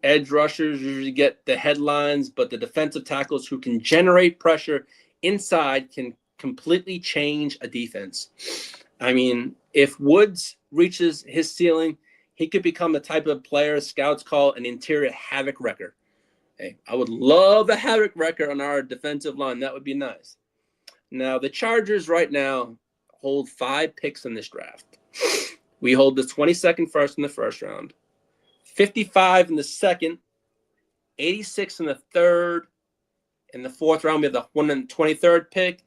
edge rushers usually get the headlines, but the defensive tackles who can generate pressure inside can completely change a defense. If Woods reaches his ceiling, he could become the type of player scouts call an interior havoc wrecker. Hey, I would love a havoc wrecker on our defensive line. That would be nice. Now, the Chargers right now hold 5 picks in this draft. We hold the 22nd first in the first round, 55 in the second, 86 in the third. In the fourth round, we have the 123rd pick.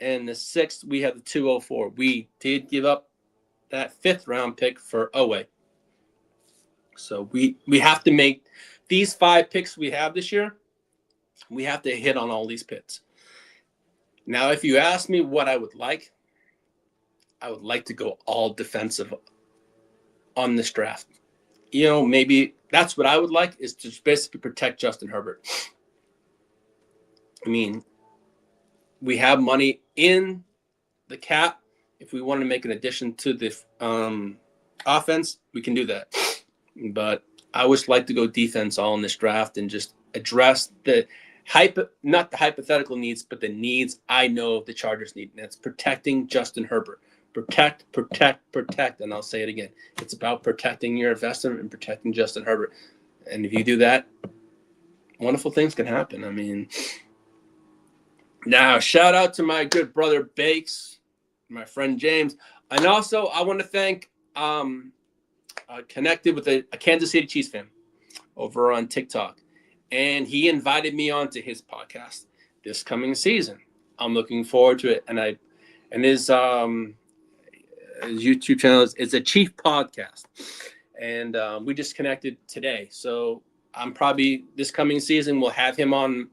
And the 6th, we have the 204. We did give up that 5th round pick for Owe. So we have to make these 5 picks we have this year. We have to hit on all these picks. Now, if you ask me what I would like to go all defensive on this draft. Maybe that's what I would like, is to basically protect Justin Herbert. We have money in the cap. If we want to make an addition to the offense, we can do that. But I would like to go defense all in this draft and just address not the hypothetical needs, but the needs I know the Chargers need. And that's protecting Justin Herbert. Protect, and I'll say it again. It's about protecting your investment and protecting Justin Herbert. And if you do that, wonderful things can happen. Now, shout out to my good brother Bakes, my friend James. And also, I want to thank connected with a Kansas City Chiefs fan over on TikTok. And he invited me onto his podcast this coming season. I'm looking forward to it. And his YouTube channel is a Chief podcast. And we just connected today. So I'm probably this coming season we'll have him on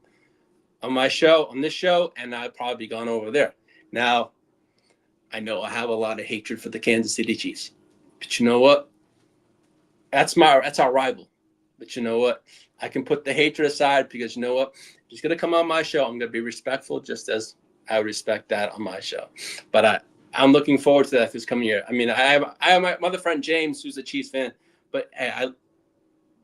this show, and I'll probably be gone over there. Now, I know I have a lot of hatred for the Kansas City Chiefs. But you know what? That's our rival. But you know what? I can put the hatred aside, because you know what? He's going to come on my show. I'm going to be respectful, just as I respect that on my show. But I'm looking forward to that this coming year. I have my other friend James, who's a Chiefs fan, but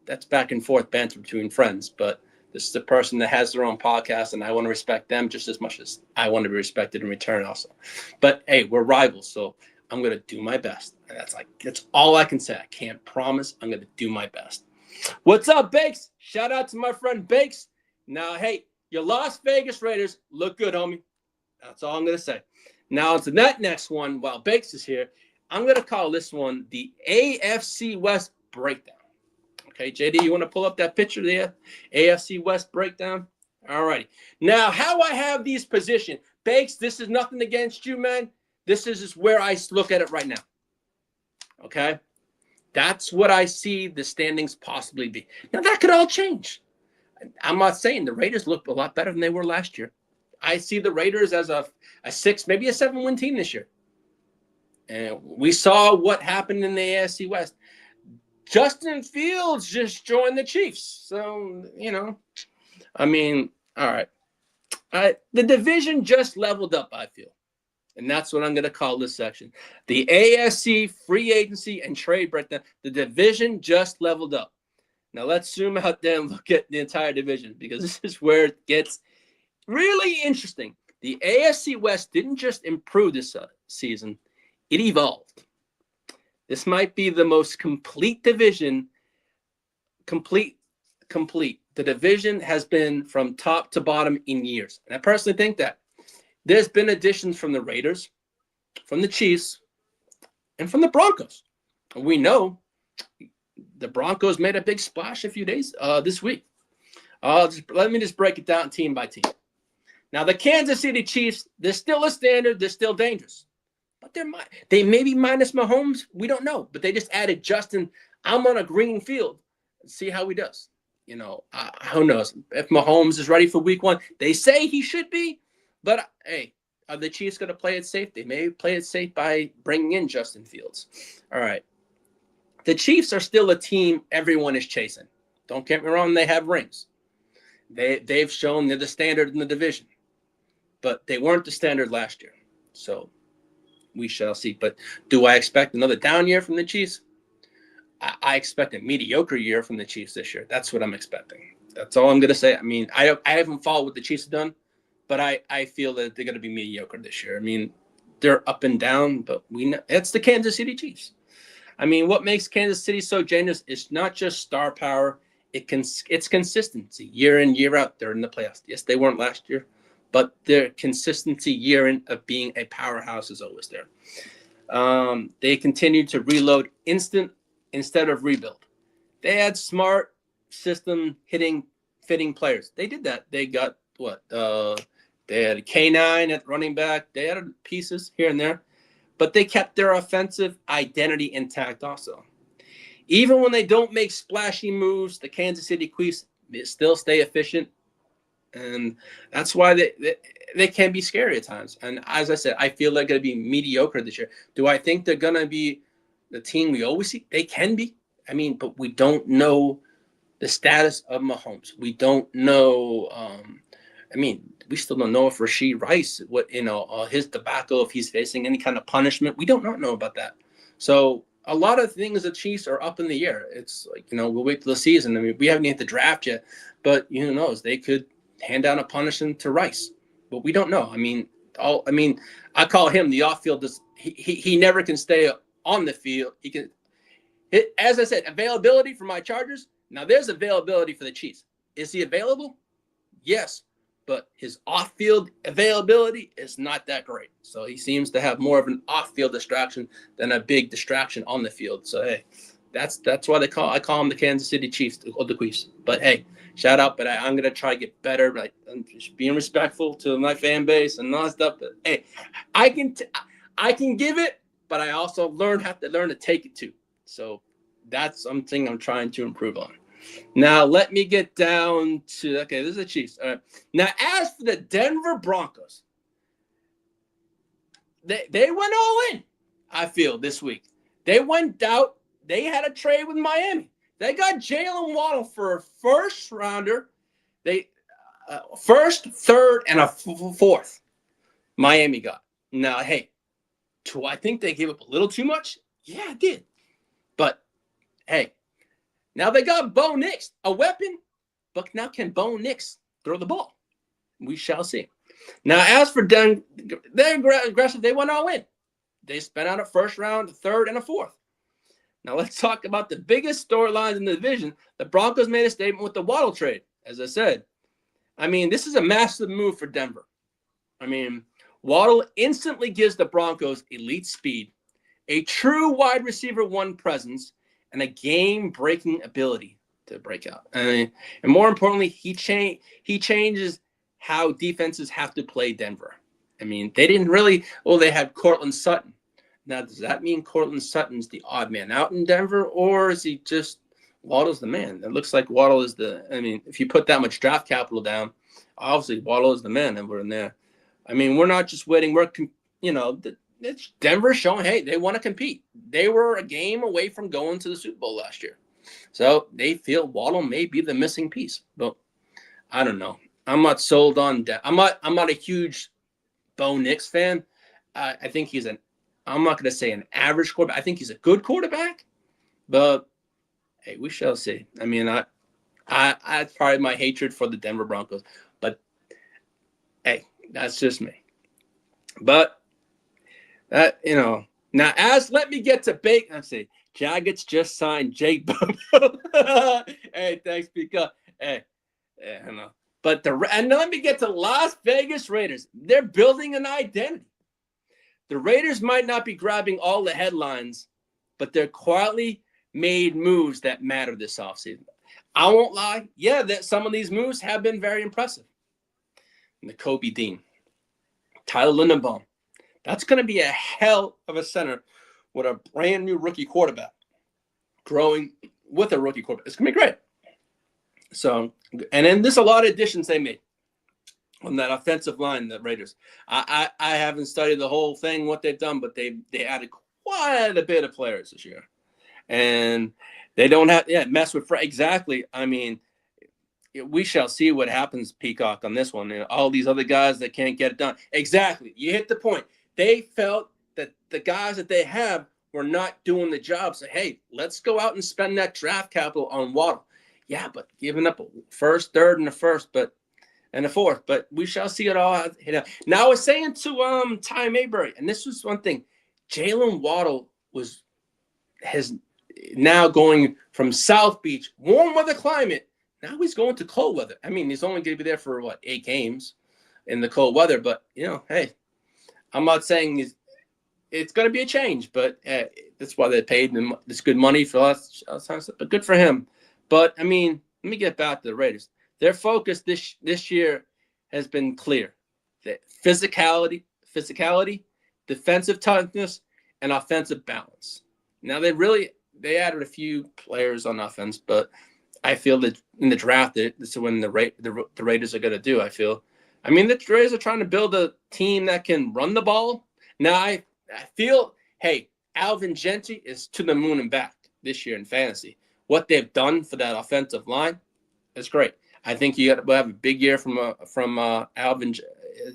that's back and forth banter between friends. But this is a person that has their own podcast, and I want to respect them just as much as I want to be respected in return also. But hey, we're rivals, so I'm going to do my best. And that's all I can say. I can't promise. I'm going to do my best. What's up, Bakes? Shout out to my friend Bakes. Now, hey, your Las Vegas Raiders look good, homie. That's all I'm going to say. Now, to that next one, while Bakes is here, I'm going to call this one the AFC West breakdown. Okay, JD, you want to pull up that picture there? AFC West breakdown? All righty. Now, how I have these positioned. Bakes, this is nothing against you, man. This is just where I look at it right now. Okay? That's what I see the standings possibly be. Now, that could all change. I'm not saying the Raiders look a lot better than they were last year. I see the Raiders as a 6, maybe a 7-win team this year. And we saw what happened in the AFC West. Justin Fields just joined the Chiefs. So, I mean, all right. The division just leveled up, I feel. And that's what I'm going to call this section. The AFC free agency and trade breakdown. The division just leveled up. Now, let's zoom out there and look at the entire division because this is where it gets really interesting. The AFC West didn't just improve this season. It evolved. This might be the most complete division. Complete. The division has been from top to bottom in years. And I personally think that there's been additions from the Raiders, from the Chiefs, and from the Broncos. And we know the Broncos made a big splash a few days this week. Let me just break it down team by team. Now, the Kansas City Chiefs, they're still a standard. They're still dangerous. But they may be minus Mahomes. We don't know. But they just added Justin. I'm on a green field. See how he does. Who knows? If Mahomes is ready for week 1, they say he should be. But, hey, are the Chiefs going to play it safe? They may play it safe by bringing in Justin Fields. All right. The Chiefs are still a team everyone is chasing. Don't get me wrong. They have rings. They've shown they're the standard in the division. But they weren't the standard last year. So we shall see. But do I expect another down year from the Chiefs? I expect a mediocre year from the Chiefs this year. That's what I'm expecting. That's all I'm going to say. I mean, I haven't followed what the Chiefs have done, but I feel that they're going to be mediocre this year. I mean, they're up and down, but we know it's the Kansas City Chiefs. I mean, what makes Kansas City so dangerous is not just star power. It's consistency year in, year out. They're in the playoffs. Yes, they weren't last year, but their consistency year in of being a powerhouse is always there. They continue to reload instead of rebuild. They had smart system fitting players. They did that. They got what? They had a K9 at running back. They had pieces here and there, but they kept their offensive identity intact also. Even when they don't make splashy moves, the Kansas City Chiefs still stay efficient, and that's why they can be scary at times. And as I said, I feel they're going to be mediocre this year. Do I think they're going to be the team we always see? They can be. I mean, but we don't know the status of Mahomes. We don't know. We still don't know if Rashee Rice, his debacle, if he's facing any kind of punishment. We don't know about that. So a lot of things the Chiefs are up in the air. It's like, we'll wait till the season. I mean, we haven't hit the draft yet, but who knows? They could hand down a punishment to Rice, but we don't know. I call him the off-field. He never can stay on the field. He can, as I said, availability for my Chargers. Now there's availability for the Chiefs. Is he available? Yes, but his off-field availability is not that great. So he seems to have more of an off-field distraction than a big distraction on the field. So hey, that's why I call them the Kansas City Chiefs or the Chiefs. But hey, shout out. But I'm gonna try to get better. Like, I'm just being respectful to my fan base and all that stuff. But hey, I can give it, but I also have to learn to take it too. So that's something I'm trying to improve on. Now, let me get down to, this is the Chiefs. All right. Now, as for the Denver Broncos, they went all in, I feel, this week. They went out. They had a trade with Miami. They got Jalen Waddle for a first rounder. First, third, and a fourth Miami got. Now, hey, do I think they gave up a little too much? Yeah, I did. But, hey, now they got Bo Nix, a weapon, but now can Bo Nix throw the ball? We shall see. Now, as for them, they're aggressive. They went all in. They spent out a first round, a third, and a fourth. Now, let's talk about the biggest storylines in the division. The Broncos made a statement with the Waddle trade, as I said. This is a massive move for Denver. Waddle instantly gives the Broncos elite speed, a true wide receiver one presence, and a game-breaking ability to break out. I mean, and more importantly, he changes how defenses have to play Denver. I mean, they didn't really. Well, they had Cortland Sutton. Now, does that mean Cortland Sutton's the odd man out in Denver, or is he just Waddle's the man? It looks like Waddle is the. I mean, if you put that much draft capital down, obviously Waddle is the man, and we're in there. I mean, we're not just waiting. We're, it's Denver showing, hey, they want to compete. They were a game away from going to the Super Bowl last year, so they feel Waddle may be the missing piece. But I don't know. I'm not sold on that. I'm not a huge Bo Nix fan. I think he's I'm not going to say an average quarterback. I think he's a good quarterback, but hey, we shall see. I mean, I probably my hatred for the Denver Broncos, but hey, that's just me. But now let me get to bake. Let's see. Jaggets just signed Jake Bobo. Hey, thanks, Pika. Hey, I know. But and let me get to Las Vegas Raiders. They're building an identity. The Raiders might not be grabbing all the headlines, but they're quietly made moves that matter this offseason. I won't lie. Yeah, that some of these moves have been very impressive. Nakobe Dean, Tyler Lindenbaum. That's going to be a hell of a center with a brand new rookie quarterback growing with a rookie quarterback. It's going to be great. So, and then there's a lot of additions they made on that offensive line, the Raiders. I haven't studied the whole thing, what they've done, but they added quite a bit of players this year. And they don't have mess with exactly. I mean, we shall see what happens, Peacock, on this one. And all these other guys that can't get it done. Exactly. You hit the point. They felt that the guys that they have were not doing the job. So, hey, let's go out and spend that draft capital on Waddle. Yeah, but giving up a first, third, and a fourth. But we shall see it all. Now I was saying to Ty Mayberry, and this was one thing. Jalen Waddle has now going from South Beach, warm weather climate. Now he's going to cold weather. I mean, he's only going to be there for 8 games in the cold weather. But hey, I'm not saying it's going to be a change. But that's why they paid him this good money for us. But good for him. But I mean, let me get back to the Raiders. Their focus this year has been clear: the physicality, defensive toughness, and offensive balance. Now they added a few players on offense, but I feel that in the draft, this is when the Raiders are going to do. I mean, the Raiders are trying to build a team that can run the ball. Now I feel, hey, Alvin Gentry is to the moon and back this year in fantasy. What they've done for that offensive line is great. I think we'll have a big year from Alvin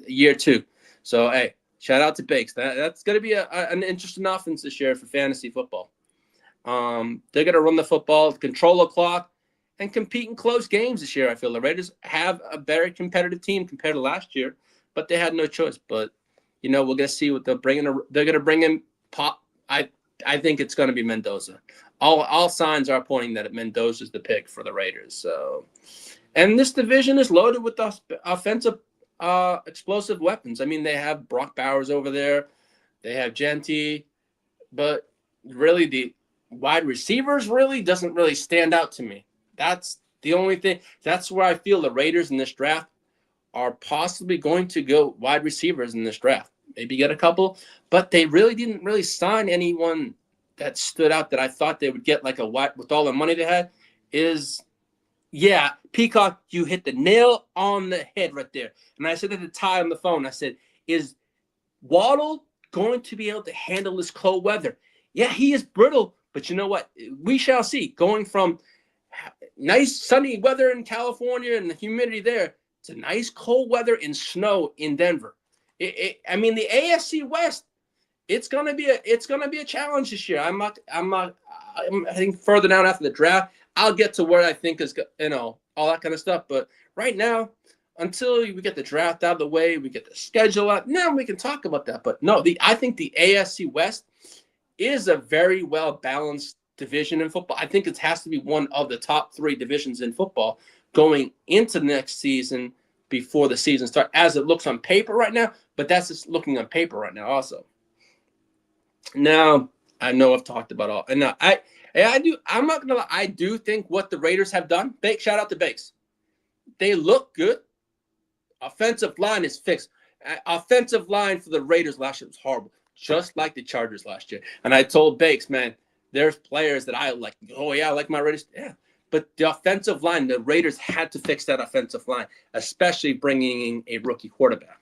year 2. So hey, shout out to Bakes. That's going to be an interesting offense this year for fantasy football. They're going to run the football, control the clock, and compete in close games this year. I feel the Raiders have a very competitive team compared to last year, but they had no choice. But we're going to see what they're bringing. They're going to bring in Pop. I think it's going to be Mendoza. All signs are pointing that Mendoza is the pick for the Raiders. So, and this division is loaded with offensive explosive weapons. I mean, they have Brock Bowers over there. They have Genty. But really, the wide receivers really doesn't really stand out to me. That's the only thing. That's where I feel the Raiders in this draft are possibly going to go wide receivers in this draft. Maybe get a couple. But they really didn't really sign anyone that stood out that I thought they would get like a wide with all the money they had Peacock, you hit the nail on the head right there. And I said to Ty on the phone, I said, is Waddle going to be able to handle this cold weather? Yeah, he is brittle, but you know what? We shall see. Going from nice sunny weather in California and the humidity there to nice cold weather and snow in Denver. I mean, the AFC West, it's gonna be a challenge this year. I think further down after the draft, I'll get to where I think is all that kind of stuff. But right now, until we get the draft out of the way, we get the schedule out, now we can talk about that. But no, I think the AFC West is a very well balanced division in football. I think it has to be one of the top 3 divisions in football going into next season before the season starts, as it looks on paper right now. But that's just looking on paper right now also. Now, I know I've talked about all, and I do. I'm not gonna lie. I do think what the Raiders have done. Shout out to Bakes. They look good. Offensive line is fixed. Offensive line for the Raiders last year was horrible, just like the Chargers last year. And I told Bakes, man, there's players that I like. Oh yeah, I like my Raiders. Yeah, but the offensive line, the Raiders had to fix that offensive line, especially bringing in a rookie quarterback.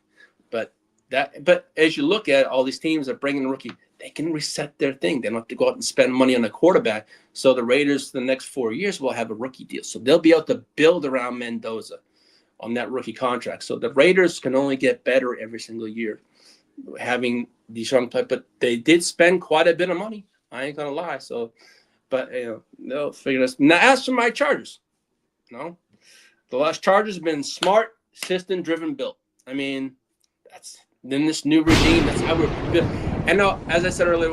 But as you look at all these teams that bring in a rookie, they can reset their thing. They don't have to go out and spend money on a quarterback. So the Raiders, the next 4 years, will have a rookie deal. So they'll be able to build around Mendoza on that rookie contract. So the Raiders can only get better every single year having these young players. But they did spend quite a bit of money. I ain't going to lie. So, but, they'll figure this. Now, as for my Chargers, the last Chargers have been smart, system-driven built. I mean, that's in this new regime. That's how we're built. And as I said earlier,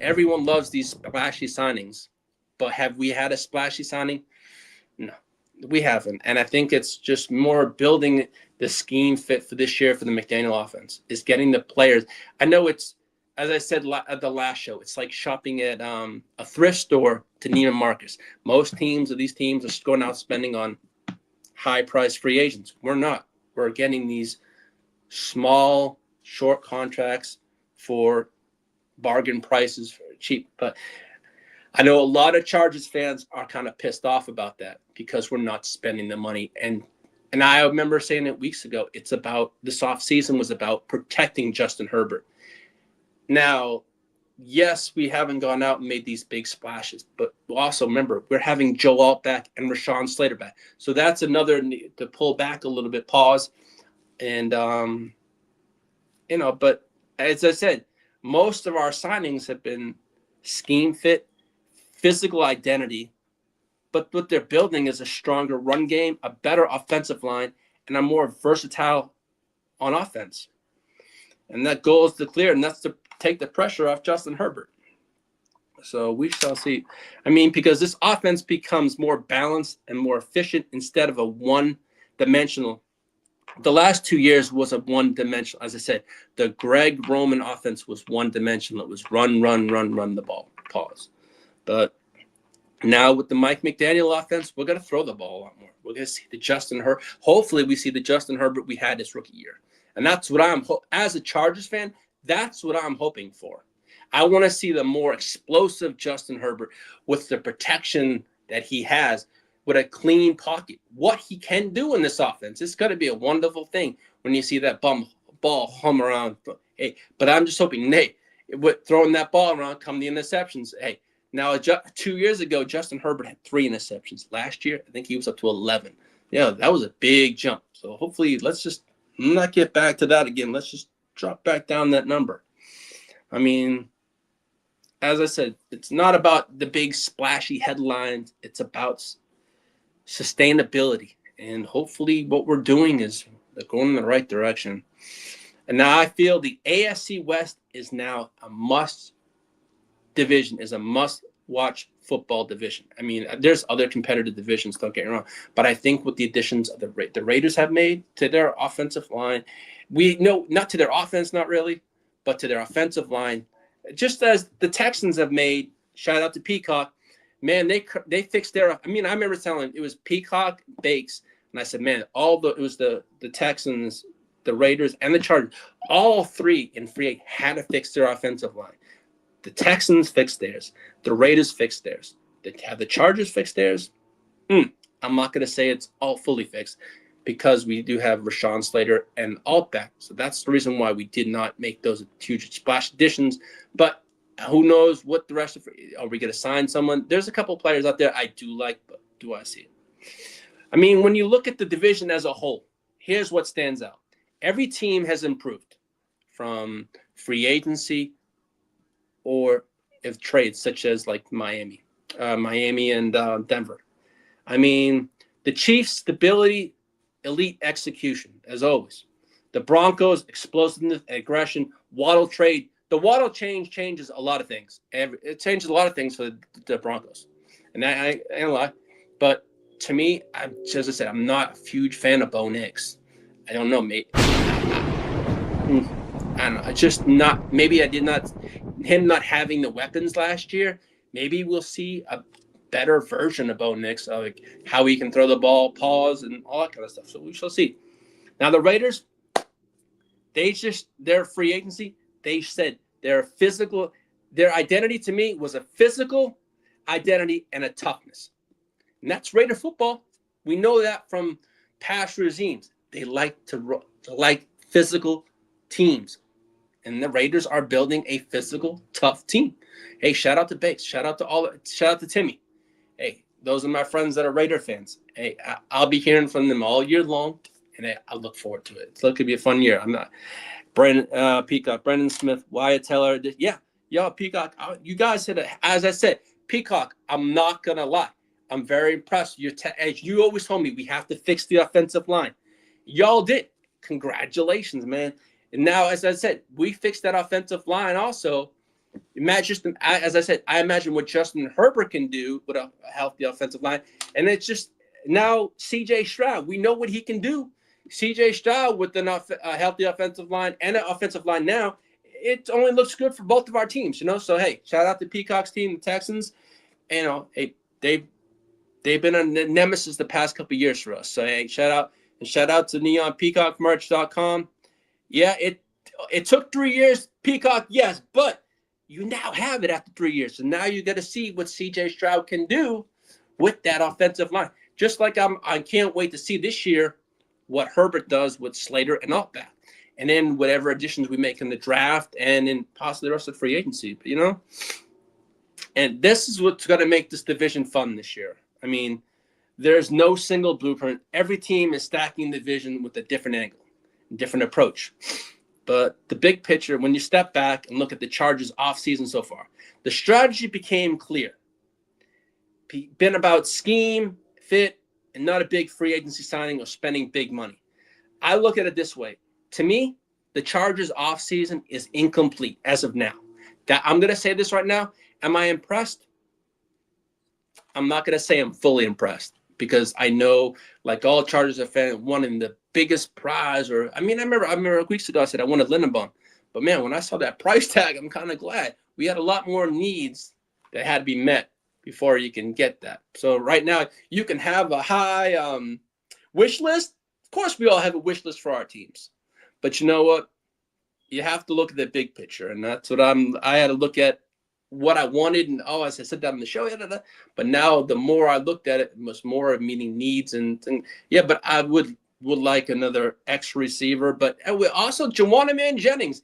everyone loves these splashy signings. But have we had a splashy signing? No. We haven't, and I think it's just more building the scheme fit for this year for the McDaniel offense. Is getting the players. I know it's, as I said at the last show, it's like shopping at a thrift store to Neiman Marcus. Most teams are going out spending on high-priced free agents. We're not. We're getting these small, short contracts for bargain prices for cheap, but I know a lot of Chargers fans are kind of pissed off about that because we're not spending the money. And I remember saying it weeks ago, it's about this offseason was about protecting Justin Herbert. Now, yes, we haven't gone out and made these big splashes, but also remember, we're having Joe Alt back and Rashawn Slater back. So that's another to pull back a little bit, pause. And, but as I said, most of our signings have been scheme fit, physical identity, but what they're building is a stronger run game, a better offensive line, and a more versatile on offense. And that goal is to clear, and that's to take the pressure off Justin Herbert. So we shall see. I mean, because this offense becomes more balanced and more efficient instead of a one-dimensional. The last 2 years was a one-dimensional. As I said, the Greg Roman offense was one-dimensional. It was run the ball, pause. But now with the Mike McDaniel offense, we're going to throw the ball a lot more. We're going to see the Justin Herbert. Hopefully we see the Justin Herbert we had this rookie year. And that's what as a Chargers fan, that's what I'm hoping for. I want to see the more explosive Justin Herbert with the protection that he has with a clean pocket. What he can do in this offense, it's going to be a wonderful thing when you see that ball hum around. Hey, but I'm just hoping, with throwing that ball around come the interceptions. Hey, now, 2 years ago, Justin Herbert had 3 interceptions. Last year, I think he was up to 11. Yeah, that was a big jump. So hopefully, let's just not get back to that again. Let's just drop back down that number. I mean, as I said, it's not about the big splashy headlines. It's about sustainability. And hopefully what we're doing is going in the right direction. And now I feel the AFC West is now a must division, is a must-watch football division. I mean, there's other competitive divisions, don't get me wrong, but I think with the additions of the Raiders have made to their offensive line, not to their offense, not really, but to their offensive line, just as the Texans have made, shout out to Peacock, man, they fixed their, I mean, I remember telling it was Peacock, Bakes, and I said, man, it was the Texans, the Raiders, and the Chargers, all three in free agency had to fix their offensive line. The Texans fixed theirs. The Raiders fixed theirs. Have the Chargers fixed theirs? I'm not going to say it's all fully fixed because we do have Rashawn Slater and Alt back. So that's the reason why we did not make those huge splash additions. But who knows what the rest of – are we going to sign someone? There's a couple players out there I do like, but do I see it? I mean, when you look at the division as a whole, here's what stands out. Every team has improved from free agency or if trades such as like Miami and Denver. I mean, the Chiefs, stability, elite execution, as always. The Broncos, explosiveness, aggression, Waddle trade. The Waddle changes a lot of things. It changes a lot of things for the Broncos. And I ain't lie. But to me, as I said, I'm not a huge fan of Bo Nix. I don't know, mate. I don't know. It's just not. Maybe I did not him not having the weapons last year, maybe we'll see a better version of Bo Nix, like how he can throw the ball, pause, and all that kind of stuff. So we shall see. Now the Raiders, their free agency, they said their identity to me was a physical identity and a toughness. And that's Raider football. We know that from past regimes. They like physical teams. And the Raiders are building a physical, tough team. Hey, shout out to Bates. Shout out to Timmy. Hey, those are my friends that are Raider fans. Hey, I'll be hearing from them all year long, and I look forward to it. So it could be a fun year. I'm not Peacock, Brendan Smith, Wyatt Teller. Yeah, y'all, Peacock. You guys said it. As I said, Peacock, I'm not going to lie. I'm very impressed. As you always told me, we have to fix the offensive line. Y'all did. Congratulations, man. And now, as I said, we fixed that offensive line also. Imagine, as I said, I imagine what Justin Herbert can do with a healthy offensive line. And it's just now C.J. Stroud. We know what he can do. C.J. Stroud with a healthy offensive line and an offensive line now, it only looks good for both of our teams, So, hey, shout out to Peacock's team, the Texans. Hey, they've been a nemesis the past couple of years for us. So, hey, shout out to neonpeacockmerch.com. Yeah, it took 3 years, Peacock, yes, but you now have it after 3 years. So now you got to see what C.J. Stroud can do with that offensive line. Just like I can't wait to see this year what Herbert does with Slater and Altback. And then whatever additions we make in the draft and in possibly the rest of the free agency, And this is what's going to make this division fun this year. I mean, there's no single blueprint. Every team is stacking the division with a different angle, different approach. But the big picture, when you step back and look at the Chargers offseason so far, the strategy became clear. Been about scheme, fit, and not a big free agency signing or spending big money. I look at it this way. To me, the Chargers offseason is incomplete as of now. I'm going to say this right now. Am I impressed? I'm not going to say I'm fully impressed because I know, like all Chargers are fans, wanting the biggest prize. I remember weeks ago I said I wanted Lindenbaum. But, man, when I saw that price tag, I'm kind of glad. We had a lot more needs that had to be met before you can get that. So right now you can have a high wish list. Of course, we all have a wish list for our teams. But you know what? You have to look at the big picture. And that's what I had to look at what I wanted. And, as I said that on the show. But now the more I looked at it, it was more of meeting needs. But I would like another X receiver. But also Juwanna Jennings.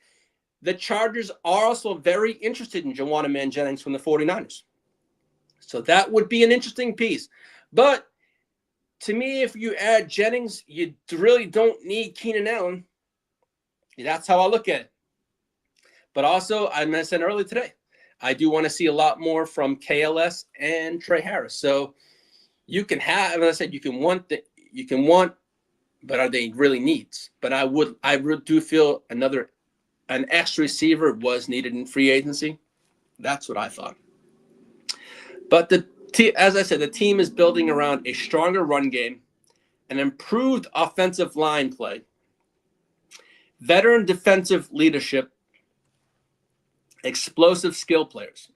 The Chargers are also very interested in Juwanna Jennings from the 49ers. So that would be an interesting piece. But to me, if you add Jennings, you really don't need Keenan Allen. That's how I look at it. But also, I said earlier today, I do want to see a lot more from KLS and Trey Harris. So you can have, as I said, you can want, but are they really needs? But I do feel an X receiver was needed in free agency. That's what I thought. But as I said, the team is building around a stronger run game, an improved offensive line play, veteran defensive leadership, explosive skill players.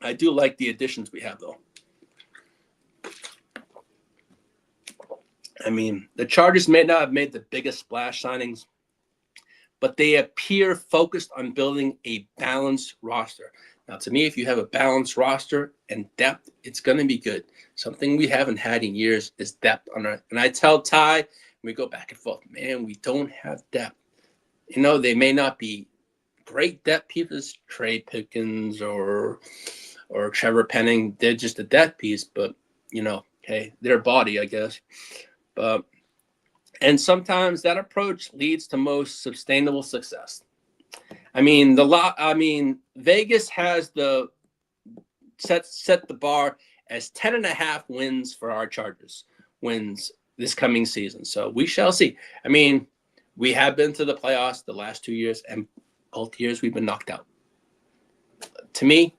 I do like the additions we have, though. I mean, the Chargers may not have made the biggest splash signings, but they appear focused on building a balanced roster. Now, to me, if you have a balanced roster and depth, it's going to be good. Something we haven't had in years is depth on our. And I tell Ty, we go back and forth, man, we don't have depth. They may not be great depth pieces, Trey Pickens or Trevor Penning. They're just a depth piece, but hey, their body, I guess. And sometimes that approach leads to most sustainable success. Vegas has set the bar as 10.5 wins for our Chargers wins this coming season. So we shall see. We have been to the playoffs the last 2 years, and both years we've been knocked out. To me,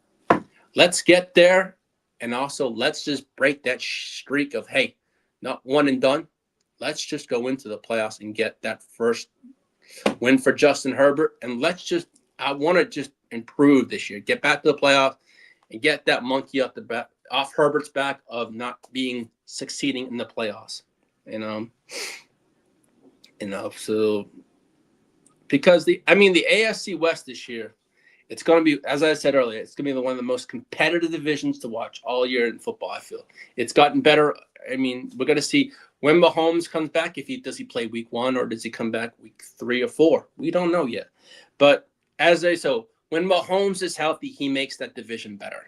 let's get there, and also let's just break that streak of, hey, not one and done. Let's just go into the playoffs and get that first win for Justin Herbert. And I want to just improve this year. Get back to the playoffs and get that monkey off Herbert's back of not succeeding in the playoffs. So because the AFC West this year, it's going to be, as I said earlier, it's going to be one of the most competitive divisions to watch all year in football. I feel it's gotten better. I mean, we're going to see when Mahomes comes back. Does he play week 1 or does he come back week 3 or 4? We don't know yet. But when Mahomes is healthy, he makes that division better.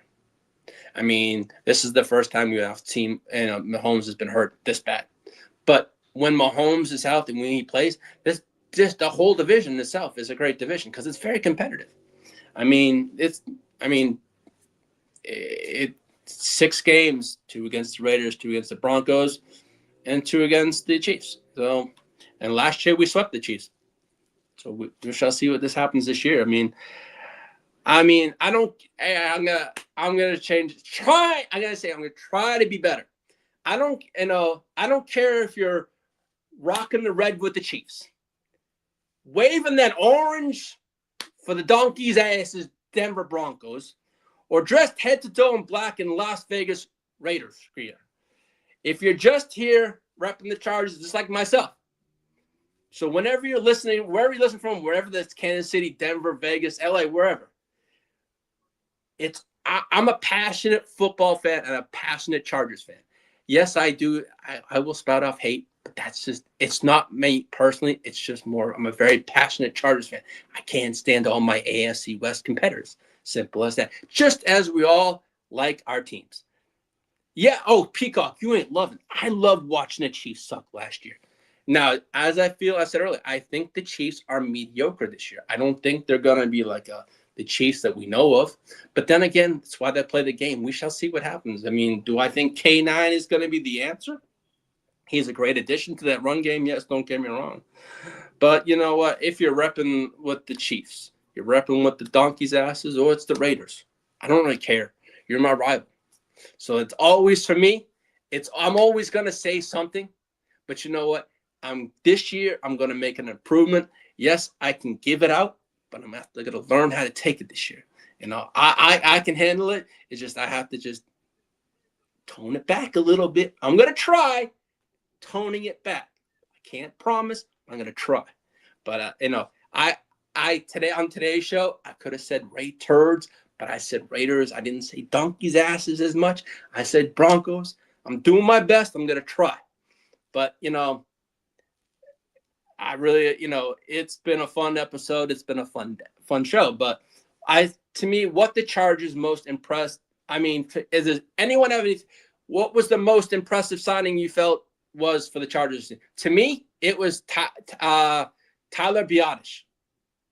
I mean, this is the first time we have seen Mahomes has been hurt this bad. But when Mahomes is healthy and when he plays, just the whole division itself is a great division because it's very competitive. It's 6 games, 2 against the Raiders, 2 against the Broncos, and 2 against the Chiefs. So, and last year we swept the Chiefs. So we shall see what this happens this year. I'm gonna try to be better. I don't care if you're rocking the red with the Chiefs, waving that orange for the donkey's asses, Denver Broncos, or dressed head to toe in black in Las Vegas Raiders gear. If you're just here repping the Chargers, just like myself. So whenever you're listening, wherever you listen from, wherever that's Kansas City, Denver, Vegas, LA, wherever, I'm a passionate football fan and a passionate Chargers fan. Yes, I do. I will spout off hate, but it's not me personally. It's just more, I'm a very passionate Chargers fan. I can't stand all my AFC West competitors. Simple as that. Just as we all like our teams. Yeah. Oh, Peacock, you ain't loving. I loved watching the Chiefs suck last year. Now, as I said earlier, I think the Chiefs are mediocre this year. I don't think they're going to be like the Chiefs that we know of. But then again, that's why they play the game. We shall see what happens. Do I think K9 is going to be the answer? He's a great addition to that run game. Yes, don't get me wrong. But you know what? If you're repping with the Chiefs, you're repping with the donkey's asses, or it's the Raiders, I don't really care. You're my rival. So it's always, for me, I'm always going to say something. But you know what? This year, I'm going to make an improvement. Yes, I can give it out, but I'm going to learn how to take it this year. I can handle it. It's just I have to just tone it back a little bit. I'm going to try toning it back. I can't promise. I'm going to try. But, today on today's show, I could have said Ray Turds, but I said Raiders. I didn't say donkey's asses as much. I said Broncos. I'm doing my best. I'm going to try. But, I really, it's been a fun episode. It's been a fun show. But to me, what the Chargers most impressed, is there anyone have any, what was the most impressive signing you felt was for the Chargers? To me, it was Tyler Biadasz.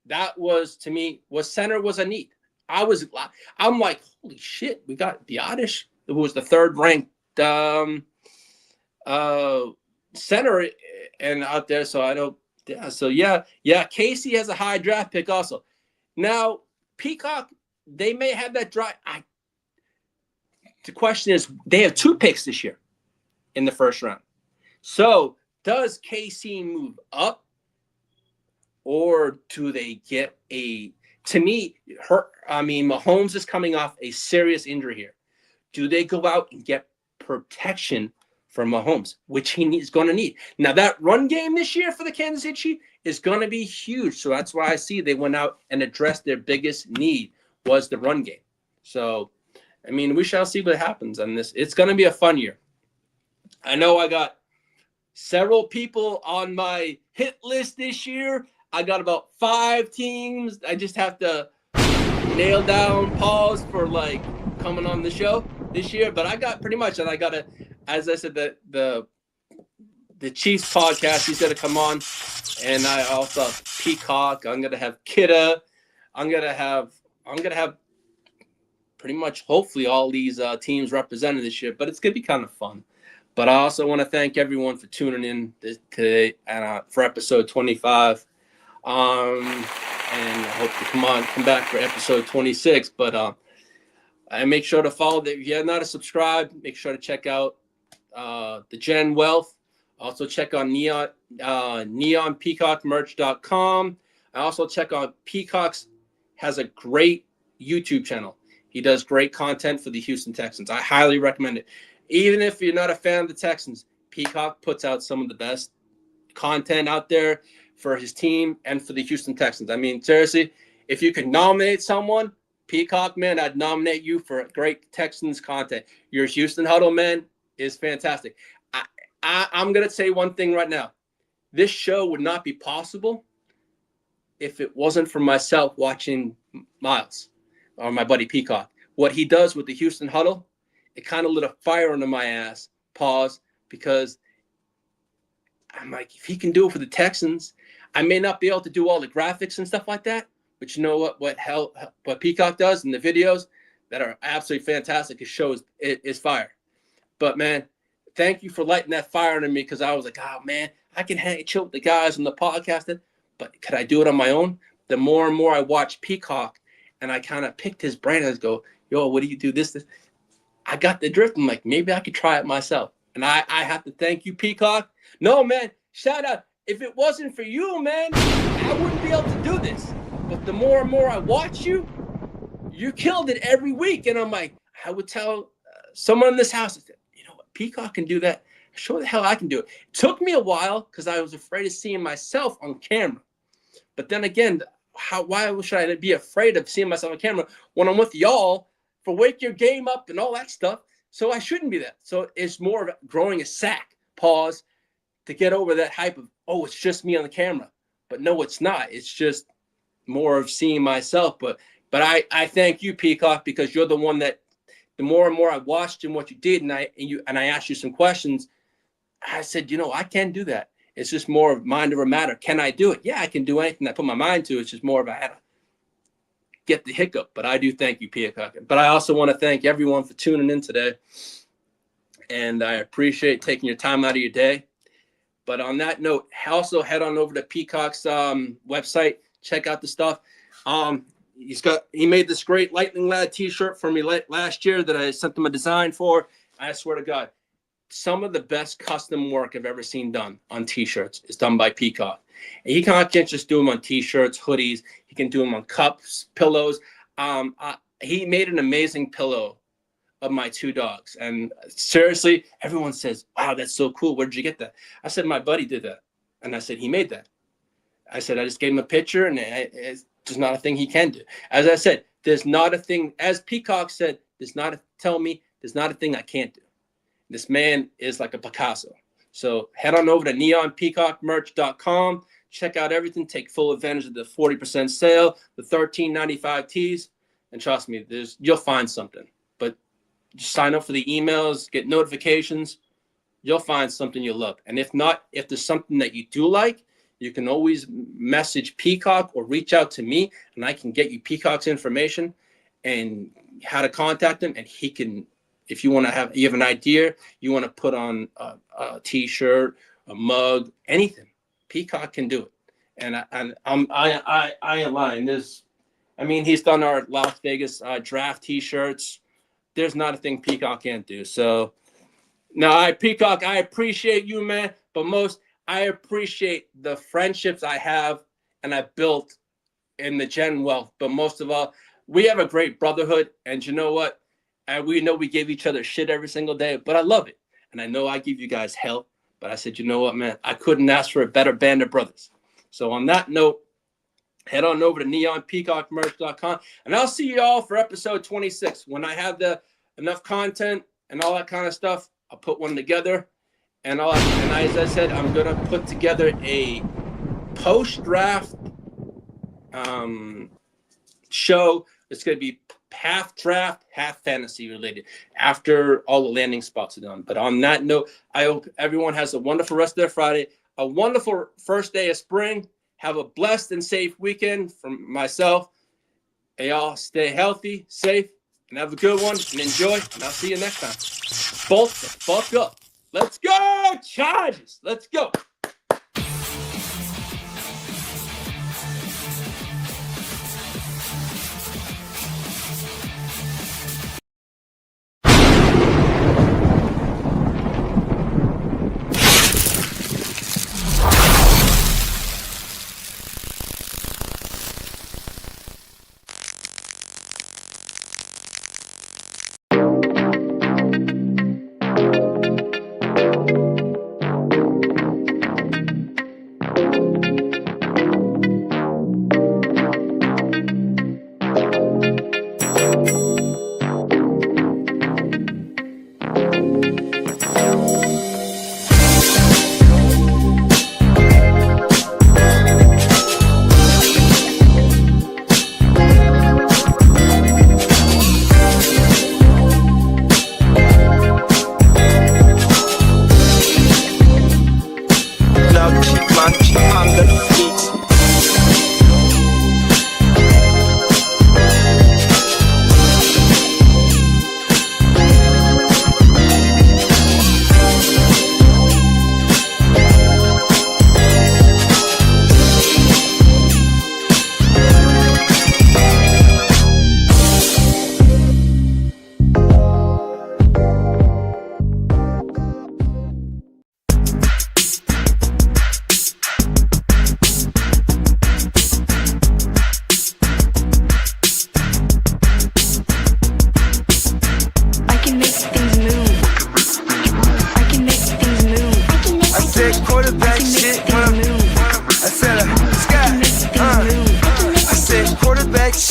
That was, to me, center was a need. I'm like, holy shit, we got Biadasz, who was the 3rd ranked center and out there. So I don't, Casey has a high draft pick also. Now, Peacock, they may have that draft. The question is, they have 2 picks this year in the first round. So does KC move up, or do they get to me, Mahomes is coming off a serious injury here. Do they go out and get protection for Mahomes, which he is going to need? Now, that run game this year for the Kansas City Chiefs is going to be huge. So that's why I see they went out and addressed their biggest need was the run game. So, we shall see what happens on this. It's going to be a fun year. I know I got several people on my hit list this year. I got about 5 teams. I just have to nail down pause for coming on the show this year. But I got pretty much, and I got to, as I said, the Chiefs podcast, he's going to come on. And I also have Peacock. I'm going to have Kidda. I'm going to have pretty much, hopefully, all these teams represented this year. But it's going to be kind of fun. But I also want to thank everyone for tuning in today for episode 25. And I hope to come back for episode 26. But and make sure to follow that. If you're not subscribed, make sure to check out the Gen Wealth. Also check on neonpeacockmerch.com. I also check on Peacock's has a great YouTube channel. He does great content for the Houston Texans. I highly recommend it. Even if you're not a fan of the Texans, Peacock puts out some of the best content out there for his team and for the Houston Texans. I mean, seriously, if you could nominate someone, Peacock, man, I'd nominate you for great Texans content. Your Houston Huddle, man, is fantastic. I'm going to say one thing right now. This show would not be possible if it wasn't for myself watching Miles or my buddy Peacock. What he does with the Houston Huddle, it kind of lit a fire under my ass, because I'm like, if he can do it for the Texans, I may not be able to do all the graphics and stuff like that, but you know what Peacock does in the videos that are absolutely fantastic. It shows it is fire. But man, thank you for lighting that fire under me, because I was like, oh man, I can chill with the guys on the podcast, but could I do it on my own? The more and more I watch Peacock, and I kind of picked his brain and go, yo, what do you do this? I got the drift. I'm like, maybe I could try it myself. And I have to thank you, Peacock. No, man, shout out. If it wasn't for you, man, I wouldn't be able to do this. But the more and more I watch you, you killed it every week. And I'm like, I would tell someone in this house, you know what, Peacock can do that. Show the hell I can do it. It took me a while because I was afraid of seeing myself on camera. But then again, why should I be afraid of seeing myself on camera when I'm with y'all for wake your game up and all that stuff? So I shouldn't be that. So it's more of growing a sack, to get over that hype of, oh, it's just me on the camera. But no, it's not. It's just more of seeing myself. But I thank you, Peacock, because you're the one that the more and more I watched and what you did, and I asked you some questions, I said, you know, I can do that. It's just more of mind over matter. Can I do it? Yeah, I can do anything I put my mind to. It's just more of I had to get the hiccup. But I do thank you, Peacock. But I also want to thank everyone for tuning in today. And I appreciate taking your time out of your day. But on that note, also head on over to Peacock's website. Check out the stuff. He made this great Lightning Lad t-shirt for me last year that I sent him a design for. I swear to God, some of the best custom work I've ever seen done on t-shirts is done by Peacock. And he can't just do them on t-shirts, hoodies. He can do them on cups, pillows. He made an amazing pillow of my two dogs. And seriously, everyone says, wow, that's so cool. Where did you get that? I said, my buddy did that. And I said, he made that. I said, I just gave him a picture, and it's just not a thing he can do. As I said, there's not a thing, as Peacock said, there's not a thing I can't do. This man is like a Picasso. So head on over to neonpeacockmerch.com. Check out everything. Take full advantage of the 40% sale, the $13.95 tees. And trust me, you'll find something. But just sign up for the emails, get notifications. You'll find something you love. And if not, if there's something that you do like, you can always message Peacock or reach out to me, and I can get you Peacock's information and how to contact him. And he can, if you have an idea, you want to put on a t-shirt, a mug, anything, Peacock can do it. And I ain't lying. He's done our Las Vegas draft t-shirts. There's not a thing Peacock can't do. So now, Peacock, I appreciate you, man. But most, I appreciate the friendships I have and I built in the Gen Wealth. But most of all, we have a great brotherhood. And you know what? And we know we give each other shit every single day, but I love it. And I know I give you guys hell. But I said, you know what, man? I couldn't ask for a better band of brothers. So on that note, head on over to neonpeacockmerch.com. And I'll see you all for episode 26. When I have enough content and all that kind of stuff, I'll put one together. And as I said, I'm going to put together a post-draft show. It's going to be half draft, half fantasy related after all the landing spots are done. But on that note, I hope everyone has a wonderful rest of their Friday, a wonderful first day of spring. Have a blessed and safe weekend from myself. Hey, y'all stay healthy, safe, and have a good one and enjoy. And I'll see you next time. Bolt the fuck up. Let's go, Chargers. Let's go.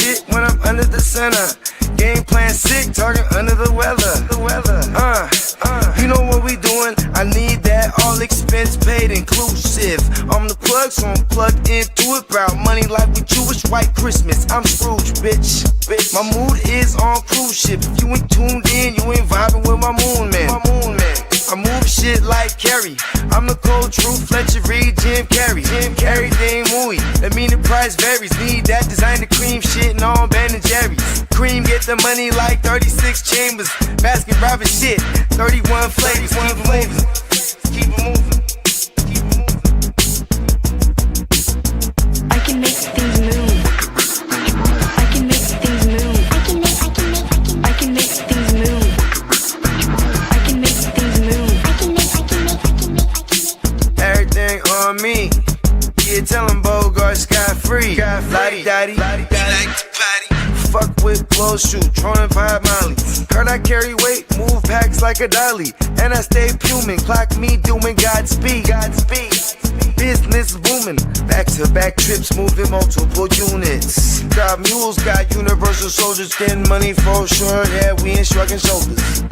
shit when I'm under the center. Game plan sick, talking under the weather. You know what we doing? I need that all expense paid inclusive. I'm the plug, so I'm plugged into it. Proud money like with Jewish white Christmas. I'm Scrooge, bitch. My mood is on cruise ship. If you ain't tuned in, you ain't vibing with my moon man. I move shit like Kerry. I'm the cold truth, Fletcher Reed, Jim Carrey. Everything movie, that mean the price varies. Need that designer cream shit and all Ben and Jerry's. Cream get the money like 36 chambers. Baskin Robbins shit, 31 flavors. Keep it moving. I can make things move. I can make things move. I can make things move. I can make things move. Everything on me. Yeah, tell him Bogart scot-free. Lottie-dottie, like to potty. Fuck with blow shoot, trolling 5 Molly. Heard I carry weight, move packs like a dolly. And I stay fuming, clock me doing Godspeed. Business booming, back-to-back trips, moving multiple units. Got mules, got universal soldiers, getting money for sure. Yeah, we ain't shrugging shoulders.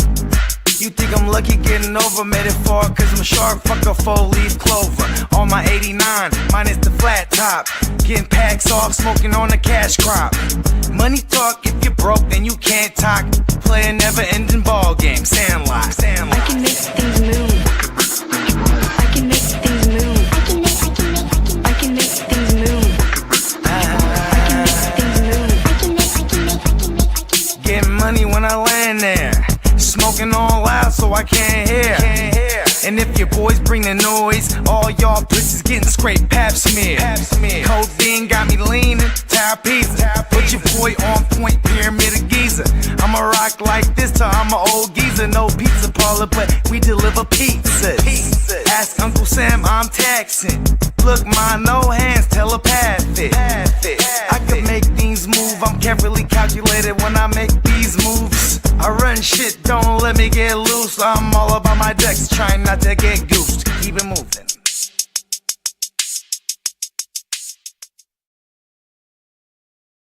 You think I'm lucky getting over, made it far, cause I'm sharp, fuck a 4-leaf clover. On my 89, minus the flat top. Getting packs off, smoking on the cash crop. Money talk, if you're broke, then you can't talk. Play a never-ending ball game, Sandlot. I can make things move. I can make things move. I can make things move. Getting money when I land there. Smoking all loud so I can't hear. And if your boys bring the noise, all y'all pussies getting scraped pap smear. Codeine got me leaning, tower pizza. Put your boy on point, pyramid of Giza. I'ma rock like this till I'm an old geezer. No pizza parlor, but we deliver pizzas. Ask Uncle Sam, I'm taxing. Look, ma, no hands, telepathic. I can make things move, I'm carefully calculated when I make these moves. I run shit, don't let me get loose. I'm all about my decks, trying not to get goose.